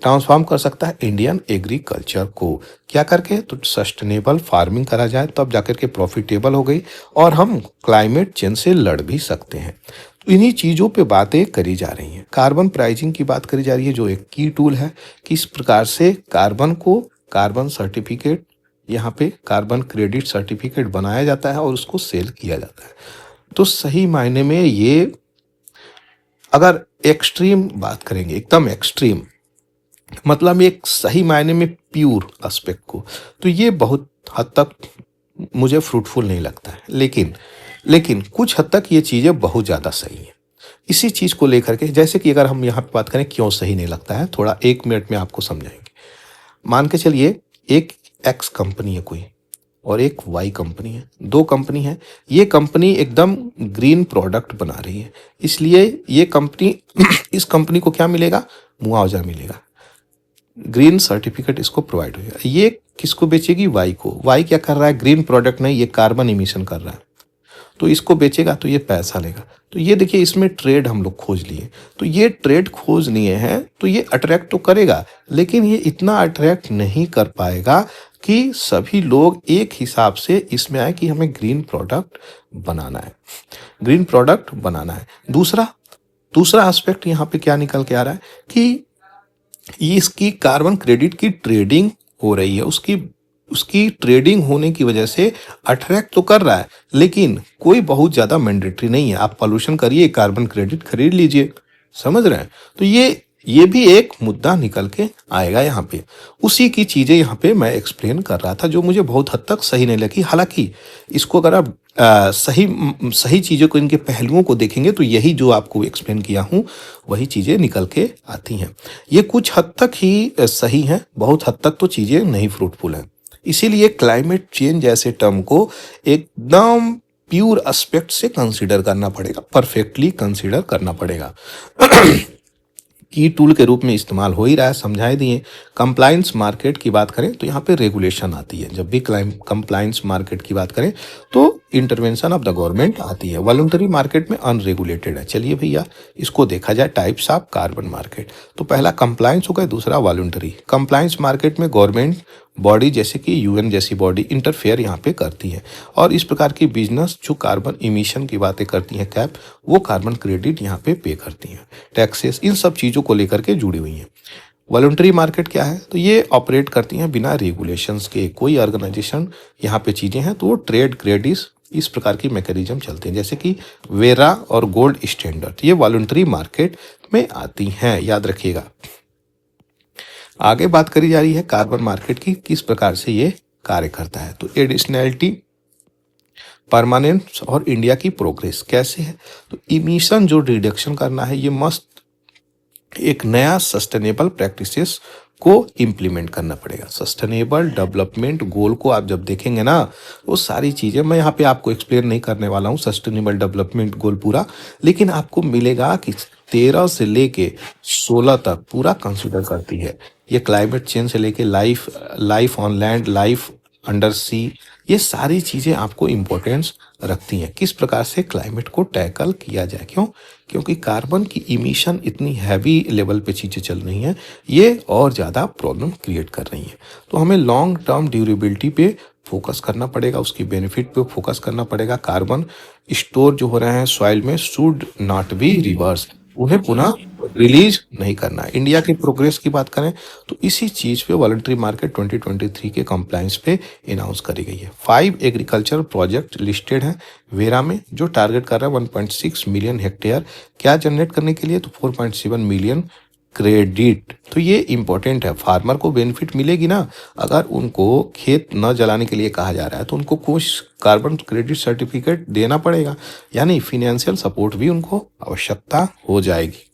ट्रांसफॉर्म कर सकता है इंडियन एग्रीकल्चर को, क्या करके, तो सस्टेनेबल फार्मिंग करा जाए तब जाकर के प्रॉफिटेबल हो गई और हम क्लाइमेट चेंज से लड़ भी सकते हैं। तो इन्हीं चीज़ों पे बातें करी जा रही हैं। कार्बन प्राइसिंग की बात करी जा रही है, जो एक की टूल है, किस प्रकार से कार्बन को, कार्बन सर्टिफिकेट, यहाँ पे कार्बन क्रेडिट सर्टिफिकेट बनाया जाता है और उसको सेल किया जाता है। तो सही मायने में ये अगर एक्सट्रीम बात करेंगे, एकदम एक्सट्रीम मतलब एक सही मायने में प्योर एस्पेक्ट को, तो ये बहुत हद तक मुझे फ्रूटफुल नहीं लगता है। लेकिन कुछ हद तक ये चीज़ें बहुत ज़्यादा सही हैं। इसी चीज़ को लेकर के, जैसे कि अगर हम यहाँ पे बात करें क्यों सही नहीं लगता है, थोड़ा 1 मिनट में आपको समझाएंगे। मान के चलिए एक X कंपनी है कोई और एक Y कंपनी है, 2 कंपनी है। ये कंपनी एकदम ग्रीन प्रोडक्ट बना रही है, इसलिए ये कंपनी इस कंपनी को क्या मिलेगा, मुआवजा मिलेगा। ग्रीन सर्टिफिकेट इसको प्रोवाइड होगा। ये किसको बेचेगी? वाई को। वाई क्या कर रहा है? ग्रीन प्रोडक्ट नहीं, ये कार्बन इमिशन कर रहा है, तो इसको बेचेगा तो ये पैसा लेगा। तो ये देखिए, इसमें ट्रेड हम लोग खोज लिए। तो ये ट्रेड खोज लिए हैं तो ये अट्रैक्ट तो करेगा, लेकिन ये इतना अट्रैक्ट नहीं कर पाएगा कि सभी लोग एक हिसाब से इसमें आए कि हमें ग्रीन प्रोडक्ट बनाना है, ग्रीन प्रोडक्ट बनाना है। दूसरा दूसरा एस्पेक्ट यहाँ पे क्या निकल के आ रहा है कि इसकी कार्बन क्रेडिट की ट्रेडिंग हो रही है, उसकी उसकी ट्रेडिंग होने की वजह से अट्रैक्ट तो कर रहा है, लेकिन कोई बहुत ज्यादा मैंडेटरी नहीं है। आप पॉल्यूशन करिए, कार्बन क्रेडिट खरीद लीजिए, समझ रहे हैं? तो ये भी एक मुद्दा निकल के आएगा यहाँ पे। उसी की चीजें यहाँ पे मैं एक्सप्लेन कर रहा था, जो मुझे बहुत हद तक सही नहीं लगी। हालांकि इसको अगर आप सही चीजों को, इनके पहलुओं को देखेंगे तो यही जो आपको एक्सप्लेन किया हूँ वही चीजें निकल के आती हैं। ये कुछ हद तक ही सही है, बहुत हद तक तो चीजें नहीं फ्रूटफुल हैं। इसीलिए क्लाइमेट चेंज जैसे टर्म को एकदम प्योर एस्पेक्ट से कंसीडर करना पड़ेगा, परफेक्टली कंसीडर करना पड़ेगा। की टूल के रूप में इस्तेमाल हो ही रहा है, समझाए दिए। कंप्लायंस मार्केट की बात करें तो यहाँ पे रेगुलेशन आती है। जब भी कंप्लायंस मार्केट की बात करें तो इंटरवेंशन ऑफ द गवर्नमेंट आती है। वॉलंटरी मार्केट में अनरेगुलेटेड है। चलिए भैया, इसको देखा जाए टाइप्स ऑफ कार्बन मार्केट। तो पहला कंप्लायंस हो गया, दूसरा वॉलंटरी। कंप्लायंस मार्केट में गवर्नमेंट बॉडी जैसे कि यूएन जैसी बॉडी इंटरफेयर यहाँ पे करती है, और इस प्रकार की बिजनेस जो कार्बन इमिशन की बातें करती हैं, कैप, वो कार्बन क्रेडिट यहाँ पे करती हैं। टैक्सेस, इन सब चीज़ों को लेकर के जुड़ी हुई हैं। वॉलंटरी मार्केट क्या है? तो ये ऑपरेट करती हैं बिना रेगुलेशंस के। कोई ऑर्गेनाइजेशन यहाँ पे चीज़ें हैं तो वो ट्रेड क्रेडिट्स, इस प्रकार की मैकेनिज्म चलते हैं, जैसे कि वेरा और गोल्ड स्टैंडर्ड, ये वॉलंटरी मार्केट में आती हैं, याद रखिएगा। आगे बात करी जा रही है कार्बन मार्केट की, किस प्रकार से ये कार्य करता है। तो एडिशनैलिटी, परमानेंस और इंडिया की प्रोग्रेस कैसे है? तो इमिशन जो रिडक्शन करना है, ये मस्त एक नया सस्टेनेबल प्रैक्टिसेस को इम्प्लीमेंट करना पड़ेगा। सस्टेनेबल डेवलपमेंट गोल को आप जब देखेंगे ना, वो सारी चीज़ें मैं यहाँ पे आपको एक्सप्लेन नहीं करने वाला हूँ सस्टेनेबल डेवलपमेंट गोल पूरा, लेकिन आपको मिलेगा कि 13 से लेके 16 तक पूरा कंसिडर करती है। ये क्लाइमेट चेंज से लेके life on land, life under sea, ये सारी चीज़ें आपको इम्पोर्टेंस रखती हैं। किस प्रकार से क्लाइमेट को टैकल किया जाए, क्यों? क्योंकि कार्बन की इमिशन इतनी हैवी लेवल पे चीज़ें चल रही हैं, ये और ज़्यादा प्रॉब्लम क्रिएट कर रही हैं। तो हमें लॉन्ग टर्म ड्यूरेबिलिटी पे फोकस करना पड़ेगा, उसकी बेनिफिट पे फोकस करना पड़ेगा। कार्बन स्टोर जो हो रहे हैं सॉइल में शुड नॉट बी रिवर्स, उन्हें पुनः रिलीज नहीं करना है। इंडिया की प्रोग्रेस की बात करें तो इसी चीज़ पे वॉलंटरी मार्केट 2023 के कंप्लायंस पे अनाउंस करी गई है। 5 एग्रीकल्चर प्रोजेक्ट लिस्टेड हैं वेरा में, जो टारगेट कर रहा है 1.6 मिलियन हेक्टेयर। क्या जनरेट करने के लिए? तो 4.7 मिलियन क्रेडिट। तो ये इंपॉर्टेंट है, फार्मर को बेनिफिट मिलेगी ना। अगर उनको खेत न जलाने के लिए कहा जा रहा है तो उनको कुछ कार्बन क्रेडिट सर्टिफिकेट देना पड़ेगा, यानी फिनेंशियल सपोर्ट भी उनको आवश्यकता हो जाएगी।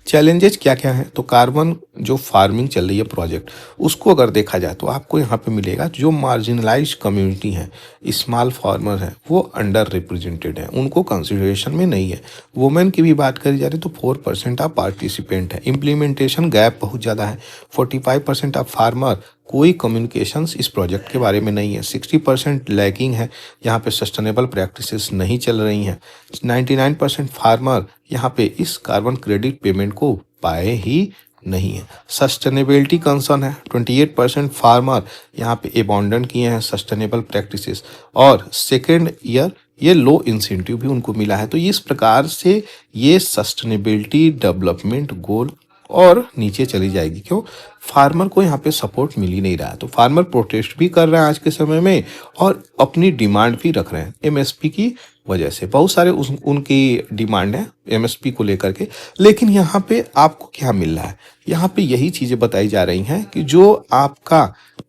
चैलेंजेस क्या क्या हैं? तो कार्बन जो फार्मिंग चल रही है प्रोजेक्ट, उसको अगर देखा जाए तो आपको यहाँ पे मिलेगा जो मार्जिनलाइज कम्युनिटी हैं, स्मॉल फार्मर हैं, वो अंडर रिप्रेजेंटेड हैं, उनको कंसिडरेशन में नहीं है। वुमेन की भी बात करी जा रही तो 4% ऑफ पार्टिसिपेंट है। इम्प्लीमेंटेशन गैप बहुत ज़्यादा है। 45% ऑफ फार्मर, कोई कम्युनिकेशंस इस प्रोजेक्ट के बारे में नहीं है। 60% लैकिंग है, यहाँ पे सस्टेनेबल प्रैक्टिसेस नहीं चल रही हैं। 99% फार्मर यहाँ पे इस कार्बन क्रेडिट पेमेंट को पाए ही नहीं है। सस्टेनेबिलिटी कंसर्न है, 28% फार्मर यहाँ पे अबॉन्डन किए हैं सस्टेनेबल प्रैक्टिसेस, और सेकेंड ईयर ये लो इंसेंटिव भी उनको मिला है। तो इस प्रकार से ये सस्टेनेबिलिटी डेवलपमेंट गोल और नीचे चली जाएगी। क्यों? फार्मर को यहाँ पे सपोर्ट मिल ही नहीं रहा है। तो फार्मर प्रोटेस्ट भी कर रहे हैं आज के समय में, और अपनी डिमांड भी रख रहे हैं एमएसपी की वजह से। बहुत सारे उनकी डिमांड है एमएसपी को लेकर के, लेकिन यहाँ पे आपको क्या मिल रहा है? यहाँ पे यही चीज़ें बताई जा रही हैं कि जो आपका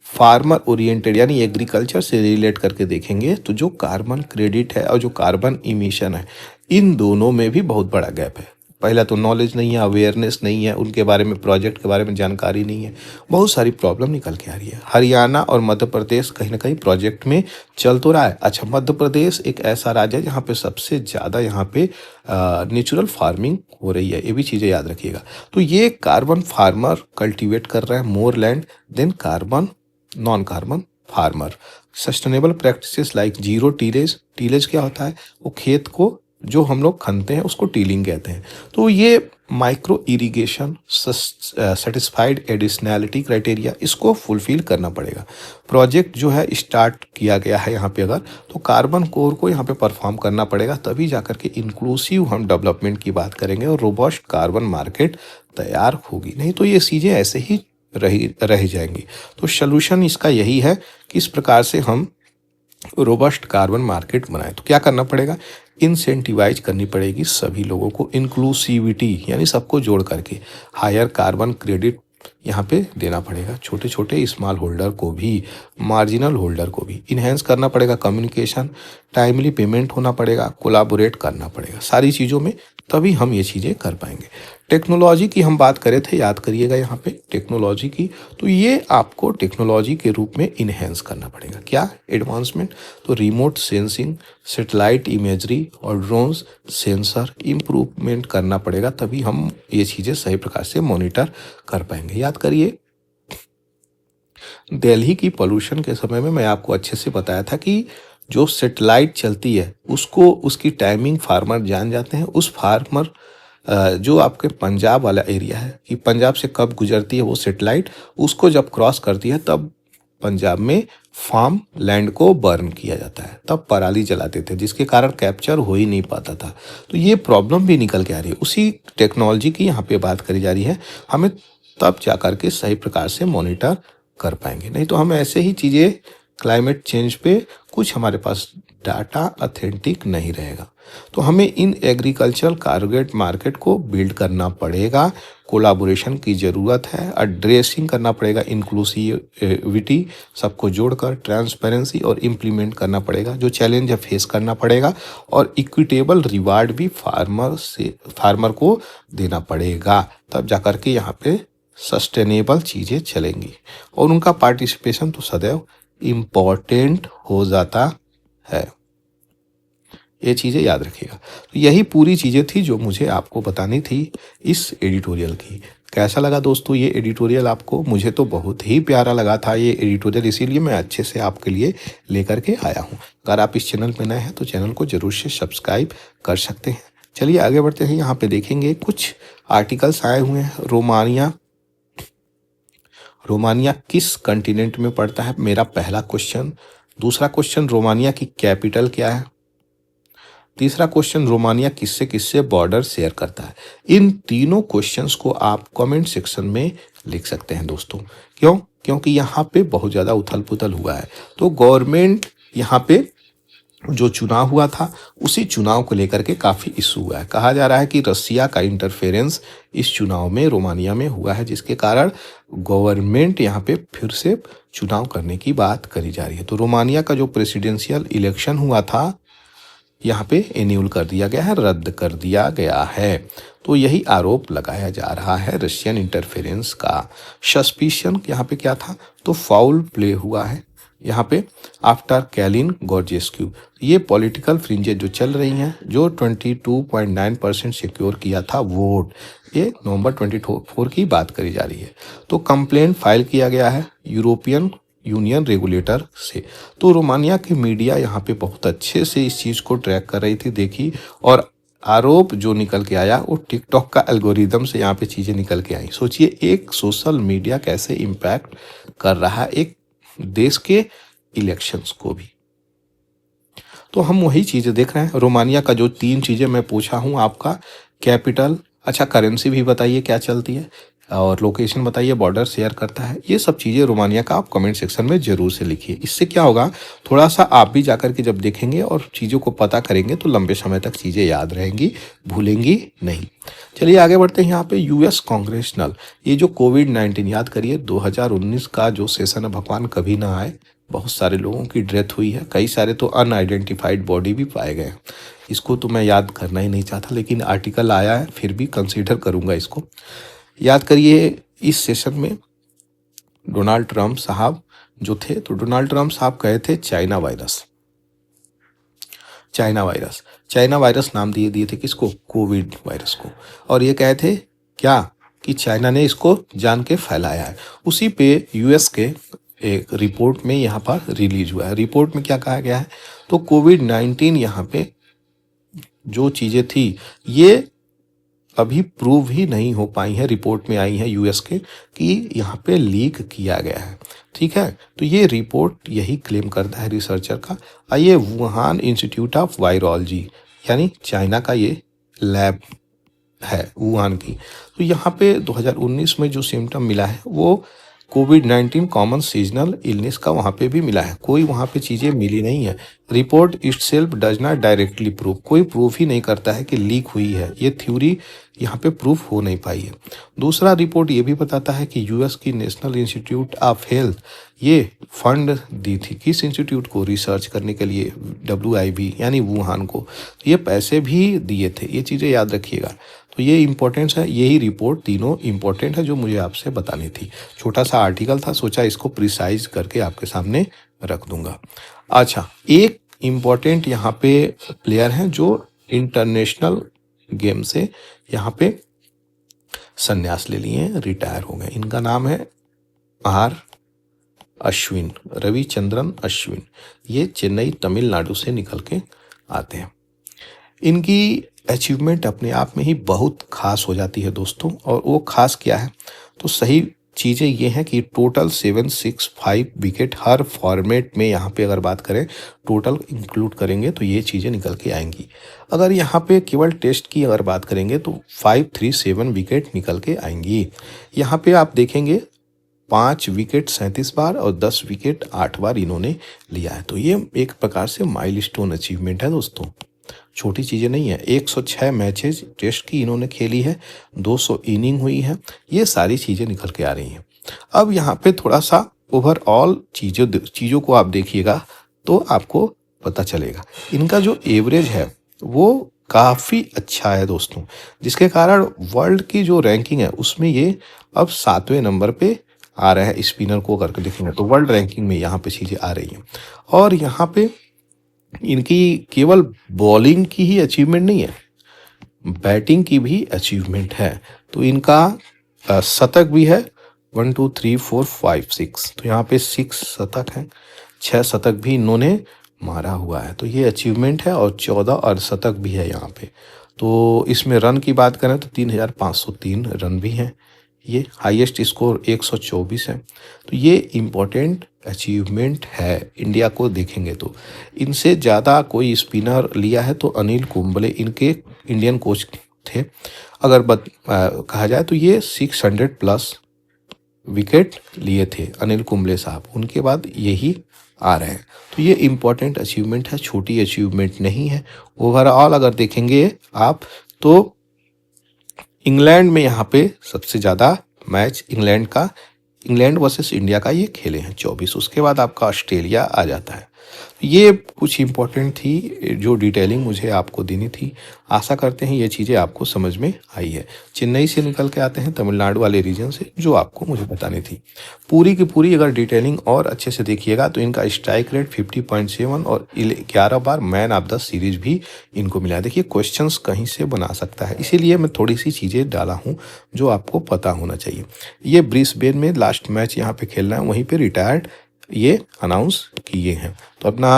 फार्मर ओरिएंटेड यानी एग्रीकल्चर से रिलेट करके देखेंगे तो जो कार्बन क्रेडिट है और जो कार्बन इमिशन है, इन दोनों में भी बहुत बड़ा गैप है। पहला तो नॉलेज नहीं है, अवेयरनेस नहीं है, उनके बारे में प्रोजेक्ट के बारे में जानकारी नहीं है, बहुत सारी प्रॉब्लम निकल के आ रही है। हरियाणा और मध्य प्रदेश कहीं ना कहीं प्रोजेक्ट में चल तो रहा है। अच्छा, मध्य प्रदेश एक ऐसा राज्य है जहाँ पे सबसे ज़्यादा यहाँ पे नेचुरल फार्मिंग हो रही है, ये भी चीज़ें याद रखिएगा। तो ये कार्बन फार्मर कल्टीवेट कर रहे हैं more land than carbon non carbon farmer. Sustainable practices like zero tillage. Tillage क्या होता है? वो खेत को जो हम लोग खनते हैं उसको टीलिंग कहते हैं। तो ये माइक्रो इरिगेशन, सेटिस्फाइड एडिशनैलिटी क्राइटेरिया, इसको फुलफिल करना पड़ेगा। प्रोजेक्ट जो है स्टार्ट किया गया है यहाँ पे अगर, तो कार्बन कोर को यहाँ पे परफॉर्म करना पड़ेगा, तभी जाकर के इंक्लूसिव हम डेवलपमेंट की बात करेंगे और रोबस्ट कार्बन मार्केट तैयार होगी। नहीं तो ये चीज़ें ऐसे ही रह जाएंगी। तो सलूशन इसका यही है कि इस प्रकार से हम रोबस्ट कार्बन मार्केट बनाए। तो क्या करना पड़ेगा? इंसेंटिवाइज करनी पड़ेगी सभी लोगों को, इंक्लूसिविटी यानी सबको जोड़ करके हायर कार्बन क्रेडिट यहाँ पे देना पड़ेगा, छोटे छोटे स्मॉल होल्डर को भी, मार्जिनल होल्डर को भी। इन्हेंस करना पड़ेगा कम्युनिकेशन, टाइमली पेमेंट होना पड़ेगा, कोलाबोरेट करना पड़ेगा सारी चीज़ों में, तभी हम ये चीज़ें कर पाएंगे। टेक्नोलॉजी की हम बात करे थे, याद करिएगा यहाँ पे टेक्नोलॉजी की। तो ये आपको टेक्नोलॉजी के रूप में इन्हेंस करना पड़ेगा। क्या एडवांसमेंट? तो रिमोट सेंसिंग, सैटेलाइट इमेजरी और ड्रोन्स सेंसर इम्प्रूवमेंट करना पड़ेगा, तभी हम ये चीज़ें सही प्रकार से मॉनिटर कर पाएंगे। याद करिए, दिल्ली की पोल्यूशन के समय में मैं आपको अच्छे से बताया था कि जो सैटेलाइट चलती है उसको, उसकी टाइमिंग फार्मर जान जाते हैं। उस फार्मर जो आपके पंजाब वाला एरिया है कि पंजाब से कब गुजरती है वो सैटेलाइट, उसको जब क्रॉस करती है तब पंजाब में फार्म लैंड को बर्न किया जाता है, तब पराली जलाते थे, जिसके कारण कैप्चर हो ही नहीं पाता था। तो ये प्रॉब्लम भी निकल के आ रही है, उसी टेक्नोलॉजी की यहाँ पे बात करी जा रही है। हमें तब जा कर के सही प्रकार से मॉनिटर कर पाएंगे। नहीं तो हम ऐसे ही चीज़ें, क्लाइमेट चेंज पे कुछ हमारे पास डाटा ऑथेंटिक नहीं रहेगा। तो हमें इन एग्रीकल्चरल टारगेट मार्केट को बिल्ड करना पड़ेगा, कोलाबोरेशन की ज़रूरत है, एड्रेसिंग करना पड़ेगा, इंक्लूसिविटी, सबको जोड़कर ट्रांसपेरेंसी और इम्प्लीमेंट करना पड़ेगा, जो चैलेंज है फेस करना पड़ेगा, और इक्विटेबल रिवार्ड भी फार्मर को देना पड़ेगा, तब जाकर के यहाँ पे सस्टेनेबल चीज़ें चलेंगी। और उनका पार्टिसिपेशन तो सदैव इम्पॉर्टेंट हो जाता है, ये चीज़ें याद रखिएगा। तो यही पूरी चीज़ें थी जो मुझे आपको बतानी थी इस एडिटोरियल की। कैसा लगा दोस्तों ये एडिटोरियल आपको? मुझे तो बहुत ही प्यारा लगा था ये एडिटोरियल, इसीलिए मैं अच्छे से आपके लिए लेकर के आया हूँ। अगर आप इस चैनल पर नए हैं तो चैनल को जरूर से सब्सक्राइब कर सकते हैं। चलिए आगे बढ़ते हैं। यहाँ पे देखेंगे कुछ आर्टिकल्स आए हुए हैं। रोमानिया किस कंटिनेंट में पड़ता है, मेरा पहला क्वेश्चन। दूसरा क्वेश्चन, रोमानिया की कैपिटल क्या है। तीसरा क्वेश्चन, रोमानिया किससे किससे बॉर्डर शेयर करता है। इन तीनों क्वेश्चंस को आप कमेंट सेक्शन में लिख सकते हैं दोस्तों। क्यों? क्योंकि यहाँ पे बहुत ज़्यादा उथल पुथल हुआ है। तो गवर्नमेंट यहाँ पे जो चुनाव हुआ था उसी चुनाव को लेकर के काफ़ी इशू हुआ है। कहा जा रहा है कि रसिया का इंटरफेरेंस इस चुनाव में रोमानिया में हुआ है, जिसके कारण गवर्नमेंट यहाँ पे फिर से चुनाव करने की बात करी जा रही है। तो रोमानिया का जो प्रेसिडेंशियल इलेक्शन हुआ था यहाँ पे एन्यूल कर दिया गया है, रद्द कर दिया गया है। तो यही आरोप लगाया जा रहा है रशियन इंटरफेरेंस का। सस्पिशन यहाँ पे क्या था? तो फाउल प्ले हुआ है यहाँ पे आफ्टर कैलिन गॉर्जेस्क्यू। ये पॉलिटिकल फ्रिंजेस जो चल रही हैं, जो 22.9% सिक्योर किया था वोट, ये नवंबर 24 की बात करी जा रही है। तो कंप्लेंट फाइल किया गया है यूरोपियन यूनियन रेगुलेटर से। तो रोमानिया की मीडिया यहाँ पे बहुत अच्छे से इस चीज़ को ट्रैक कर रही थी, देखी, और आरोप जो निकल के आया वो टिकटॉक का एल्गोरिदम से यहाँ पे चीज़ें निकल के आई। सोचिए एक सोशल मीडिया कैसे इम्पैक्ट कर रहा है एक देश के इलेक्शंस को भी। तो हम वही चीज़ें देख रहे हैं। रोमानिया का जो 3 चीज़ें मैं पूछा हूँ आपका, कैपिटल, अच्छा करेंसी भी बताइए क्या चलती है, और लोकेशन बताइए, बॉर्डर शेयर करता है, ये सब चीज़ें रोमानिया का आप कमेंट सेक्शन में ज़रूर से लिखिए। इससे क्या होगा, थोड़ा सा आप भी जाकर के जब देखेंगे और चीज़ों को पता करेंगे तो लंबे समय तक चीज़ें याद रहेंगी, भूलेंगी नहीं। चलिए आगे बढ़ते हैं। यहाँ पे यूएस कांग्रेशनल, ये जो कोविड-19, याद करिए 2019 का जो सेशन है, भगवान कभी ना आए, बहुत सारे लोगों की डेथ हुई है, कई सारे तो अनआइडेंटिफाइड बॉडी भी पाए गए हैं। इसको तो मैं याद करना ही नहीं चाहता, लेकिन आर्टिकल आया है, फिर भी कंसीडर करूंगा इसको। याद करिए, इस सेशन में डोनाल्ड ट्रंप साहब जो थे, तो डोनाल्ड ट्रंप साहब कहे थे China virus. China virus, China virus नाम दिए थे किसको? कोविड वायरस को। और ये कहे थे क्या कि चाइना ने इसको जान के फैलाया है। उसी पे यूएस के एक रिपोर्ट में यहाँ पर रिलीज हुआ है। रिपोर्ट में क्या कहा गया है? तो कोविड-19 यहाँ पे जो चीज़ें थी ये अभी प्रूव ही नहीं हो पाई है, रिपोर्ट में आई है यूएस के कि यहाँ पे लीक किया गया है। ठीक है, तो ये रिपोर्ट यही क्लेम करता है रिसर्चर का। ये वुहान इंस्टीट्यूट ऑफ वायरोलॉजी यानी चाइना का ये लैब है वुहान की। तो यहाँ पे 2019 में जो सिम्टम मिला है वो कोविड-19 कॉमन सीजनल इलनेस का वहाँ पे भी मिला है। कोई वहाँ पे चीज़ें मिली नहीं है। Report itself does not directly prove, कोई प्रूफ ही नहीं करता है कि लीक हुई है। ये थ्योरी यहाँ पे प्रूफ हो नहीं पाई है। दूसरा रिपोर्ट ये भी बताता है कि यूएस की नेशनल इंस्टीट्यूट ऑफ हेल्थ ये फंड दी थी किस इंस्टीट्यूट को? रिसर्च करने के लिए, WIV यानी वुहान को। तो ये पैसे भी दिए थे, ये चीज़ें याद रखिएगा। तो ये इम्पोर्टेंस है, यही रिपोर्ट तीनों इम्पोर्टेंट है जो मुझे आपसे बतानी थी। छोटा सा आर्टिकल था, सोचा इसको प्रिसाइज करके आपके सामने रख दूंगा। अच्छा, एक इम्पोर्टेंट यहाँ पे प्लेयर हैं जो इंटरनेशनल गेम से यहाँ पे संन्यास ले लिए हैं, रिटायर हो गए। इनका नाम है आर अश्विन, रविचंद्रन अश्विन। ये चेन्नई तमिलनाडु से निकल के आते हैं। इनकी अचीवमेंट अपने आप में ही बहुत खास हो जाती है दोस्तों। और वो खास क्या है? तो सही चीज़ें ये हैं कि टोटल 765 विकेट हर फॉर्मेट में, यहाँ पे अगर बात करें टोटल इंक्लूड करेंगे तो ये चीज़ें निकल के आएंगी। अगर यहाँ पे केवल टेस्ट की अगर बात करेंगे तो 537 विकेट निकल के आएंगी। यहाँ पे आप देखेंगे 5 विकेट 37 बार और 10 विकेट 8 बार इन्होंने लिया है। तो ये एक प्रकार से माइलस्टोन अचीवमेंट है दोस्तों, छोटी चीज़ें नहीं है। 106 मैचेज टेस्ट की इन्होंने खेली है, 200 इनिंग हुई है। ये सारी चीज़ें निकल के आ रही हैं। अब यहाँ पे थोड़ा सा ओवरऑल चीज़ों को आप देखिएगा तो आपको पता चलेगा। इनका जो एवरेज है वो काफ़ी अच्छा है दोस्तों, जिसके कारण वर्ल्ड की जो रैंकिंग है उसमें ये अब 7वें नंबर पे आ रहा है। स्पिनर को करके देखेंगे तो वर्ल्ड रैंकिंग में यहाँ पे चीज़ें आ रही हैं। और यहाँ पे इनकी केवल बॉलिंग की ही अचीवमेंट नहीं है, बैटिंग की भी अचीवमेंट है। तो इनका शतक भी है 1 2 3 4 5 6, तो यहाँ पे 6 शतक हैं, 6 शतक भी इन्होंने मारा हुआ है। तो ये अचीवमेंट है। और 14 अर्धशतक भी है यहाँ पे। तो इसमें रन की बात करें तो 3503 रन भी हैं। ये हाईएस्ट स्कोर 124 है। तो ये इम्पोर्टेंट अचीवमेंट है इंडिया को देखेंगे तो। इनसे ज़्यादा कोई स्पिनर लिया है तो अनिल कुंबले इनके इंडियन कोच थे। अगर कहा जाए तो ये 600 प्लस विकेट लिए थे अनिल कुंबले साहब, उनके बाद यही आ रहे हैं। तो ये इम्पोर्टेंट अचीवमेंट है, छोटी अचीवमेंट नहीं है। ओवरऑल अगर देखेंगे आप तो इंग्लैंड में यहाँ पे सबसे ज़्यादा मैच इंग्लैंड वर्सेस इंडिया का ये खेले हैं 24। उसके बाद आपका ऑस्ट्रेलिया आ जाता है। ये कुछ इम्पोर्टेंट थी जो डिटेलिंग मुझे आपको देनी थी। आशा करते हैं ये चीज़ें आपको समझ में आई है। चेन्नई से निकल के आते हैं तमिलनाडु वाले रीजन से, जो आपको मुझे बतानी थी। पूरी की पूरी अगर डिटेलिंग और अच्छे से देखिएगा तो इनका स्ट्राइक रेट 50.7 और 11 बार मैन ऑफ द सीरीज भी इनको मिला है। देखिए क्वेश्चंस कहीं से बना सकता है, इसीलिए मैं थोड़ी सी चीज़ें डाला हूँ जो आपको पता होना चाहिए। ये ब्रिस्बेन में लास्ट मैच यहाँ पे खेलना है, वहीं पे रिटायर्ड ये अनाउंस किए हैं। तो अपना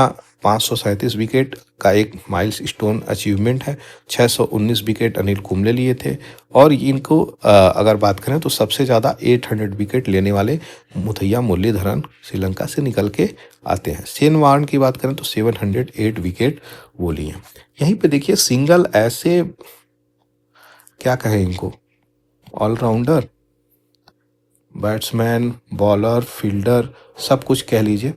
537 विकेट का एक माइलस्टोन अचीवमेंट है। 619 विकेट अनिल कुंबले लिए थे। और इनको अगर बात करें तो सबसे ज़्यादा 800 विकेट लेने वाले मुथैया मुरलीधरन श्रीलंका से निकल के आते हैं। शेन वार्न की बात करें तो 708 विकेट वो लिए हैं। यहीं पे देखिए सिंगल ऐसे क्या कहें इनको, ऑलराउंडर, बैट्समैन, बॉलर, फील्डर, सब कुछ कह लीजिए।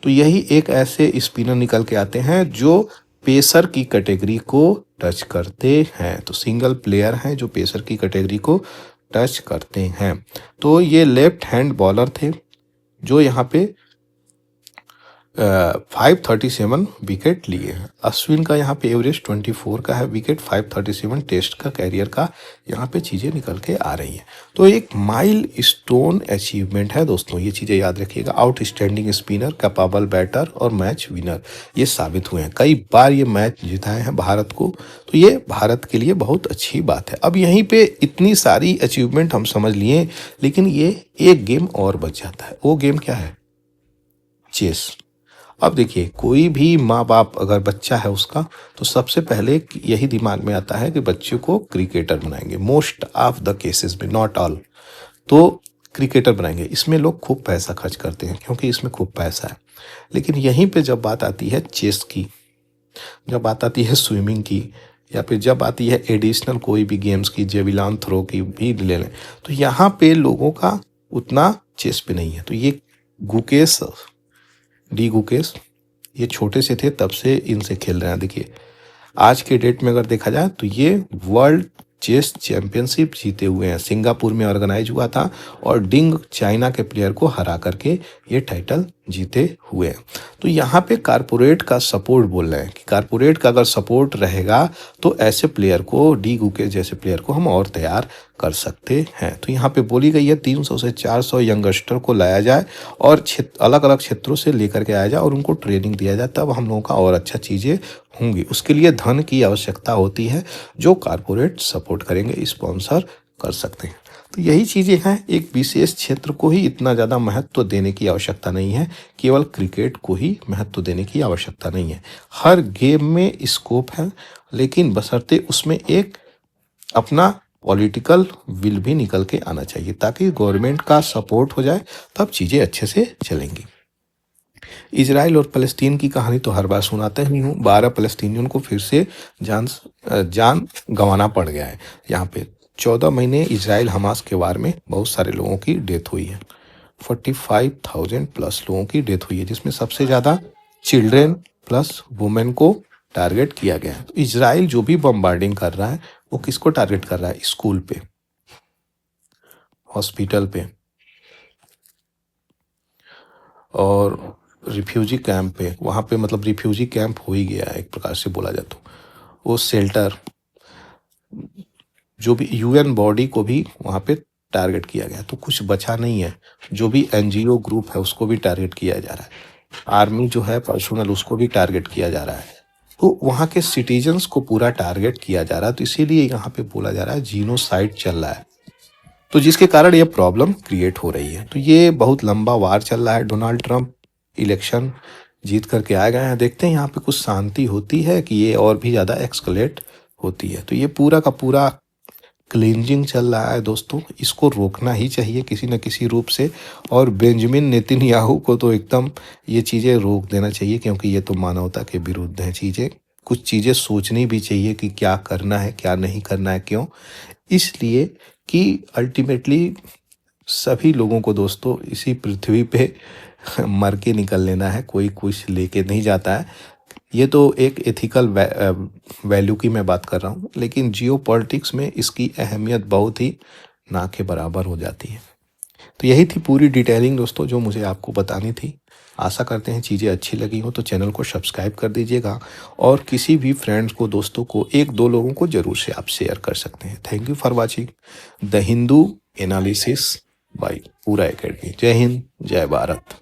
तो यही एक ऐसे स्पिनर निकल के आते हैं जो पेसर की कैटेगरी को टच करते हैं। तो सिंगल प्लेयर हैं जो पेसर की कैटेगरी को टच करते हैं। तो ये लेफ्ट हैंड बॉलर थे जो यहाँ पे 537 विकेट लिए हैं। अश्विन का यहाँ पे एवरेज 24 का है विकेट, 537 टेस्ट का कैरियर का यहाँ पे चीज़ें निकल के आ रही हैं। तो एक माइल स्टोन अचीवमेंट है दोस्तों, ये चीज़ें याद रखिएगा। आउटस्टैंडिंग स्पिनर, कैपेबल बैटर और मैच विनर ये साबित हुए हैं। कई बार ये मैच जिताए हैं भारत को, तो ये भारत के लिए बहुत अच्छी बात है। अब यहीं पे इतनी सारी अचीवमेंट हम समझ लिए, लेकिन ये एक गेम और बच जाता है। वो गेम क्या है? चेस। अब देखिए, कोई भी माँ बाप अगर बच्चा है उसका, तो सबसे पहले यही दिमाग में आता है कि बच्चे को क्रिकेटर बनाएंगे। मोस्ट ऑफ द केसेस में, नॉट ऑल, तो क्रिकेटर बनाएंगे। इसमें लोग खूब पैसा खर्च करते हैं क्योंकि इसमें खूब पैसा है। लेकिन यहीं पे जब बात आती है चेस की, जब बात आती है स्विमिंग की, या फिर जब आती है एडिशनल कोई भी गेम्स की, जेविलान थ्रो की भी ले लें, तो यहाँ पे लोगों का उतना चेस पे नहीं है। तो ये गुकेश, डी गुकेश, ये छोटे से थे तब से इनसे खेल रहे हैं। देखिए, आज के डेट में अगर देखा जाए तो ये वर्ल्ड चेस चैंपियनशिप जीते हुए हैं। सिंगापुर में ऑर्गेनाइज हुआ था और डिंग चाइना के प्लेयर को हरा करके ये टाइटल जीते हुए हैं। तो यहाँ पे कारपोरेट का सपोर्ट बोल रहे हैं कि कारपोरेट का अगर सपोर्ट रहेगा तो ऐसे प्लेयर को, डी गुके जैसे प्लेयर को हम और तैयार कर सकते हैं। तो यहाँ पे बोली गई है 300 से 400 यंगस्टर को लाया जाए और अलग अलग क्षेत्रों से लेकर के आया जाए और उनको ट्रेनिंग दिया जाए, तब हम लोगों का और अच्छा चीज़ें होंगी। उसके लिए धन की आवश्यकता होती है जो कारपोरेट सपोर्ट करेंगे, स्पॉन्सर कर सकते हैं। तो यही चीज़ें हैं। एक विशेष क्षेत्र को ही इतना ज़्यादा महत्व देने की आवश्यकता नहीं है, केवल क्रिकेट को ही महत्व देने की आवश्यकता नहीं है। हर गेम में स्कोप है, लेकिन बशर्ते उसमें एक अपना पॉलिटिकल विल भी निकल के आना चाहिए, ताकि गवर्नमेंट का सपोर्ट हो जाए, तब चीज़ें अच्छे से चलेंगी। इजराइल और फ़लस्तीन की कहानी तो हर बार सुनाते ही हूँ। 12 फ़लस्तीनियों को फिर से जान गंवाना पड़ गया है। यहाँ पे 14 महीने इजराइल हमास के वार में बहुत सारे लोगों की डेथ हुई है। 45,000 प्लस लोगों की डेथ हुई है, जिसमें सबसे ज़्यादा चिल्ड्रेन प्लस वुमेन को टारगेट किया गया है। तो इजराइल जो भी बम्बार्डिंग कर रहा है वो किसको टारगेट कर रहा है? स्कूल पे, हॉस्पिटल पे और रिफ्यूजी कैंप पे। वहाँ पे मतलब रिफ्यूजी कैंप हो ही गया है एक प्रकार से बोला जाए तो। वो शेल्टर, जो भी यूएन बॉडी को भी वहाँ पे टारगेट किया गया, तो कुछ बचा नहीं है। जो भी एनजीओ ग्रुप है उसको भी टारगेट किया जा रहा है। आर्मी जो है पर्सनल, उसको भी टारगेट किया जा रहा है। तो वहाँ के सिटीजन्स को पूरा टारगेट किया जा रहा है। तो इसीलिए यहाँ पे बोला जा रहा है जीनोसाइड चल रहा है, तो जिसके कारण ये प्रॉब्लम क्रिएट हो रही है। तो ये बहुत लंबा वार चल रहा है। डोनाल्ड ट्रंप इलेक्शन जीत करके आ गए हैं। देखते हैं यहाँ पे कुछ शांति होती है कि ये और भी ज़्यादा एक्सकलेट होती है। तो ये पूरा का पूरा क्लींजिंग चल रहा है दोस्तों, इसको रोकना ही चाहिए किसी न किसी रूप से। और बेंजामिन नेतन्याहू को तो एकदम ये चीज़ें रोक देना चाहिए, क्योंकि ये तो मानवता के विरुद्ध है चीज़ें। कुछ चीज़ें सोचनी भी चाहिए कि क्या करना है, क्या नहीं करना है। क्यों? इसलिए कि अल्टीमेटली सभी लोगों को दोस्तों इसी पृथ्वी पे मर के निकल लेना है, कोई कुछ लेके नहीं जाता है। ये तो एक एथिकल वैल्यू की मैं बात कर रहा हूँ, लेकिन जियोपॉलिटिक्स में इसकी अहमियत बहुत ही ना के बराबर हो जाती है। तो यही थी पूरी डिटेलिंग दोस्तों जो मुझे आपको बतानी थी। आशा करते हैं चीज़ें अच्छी लगी हो तो चैनल को सब्सक्राइब कर दीजिएगा, और किसी भी फ्रेंड्स को, दोस्तों को, एक दो लोगों को ज़रूर से आप शेयर कर सकते हैं। Thank you for watching the Hindu analysis bye पूरा एकेडमी। जय हिंद, जय भारत।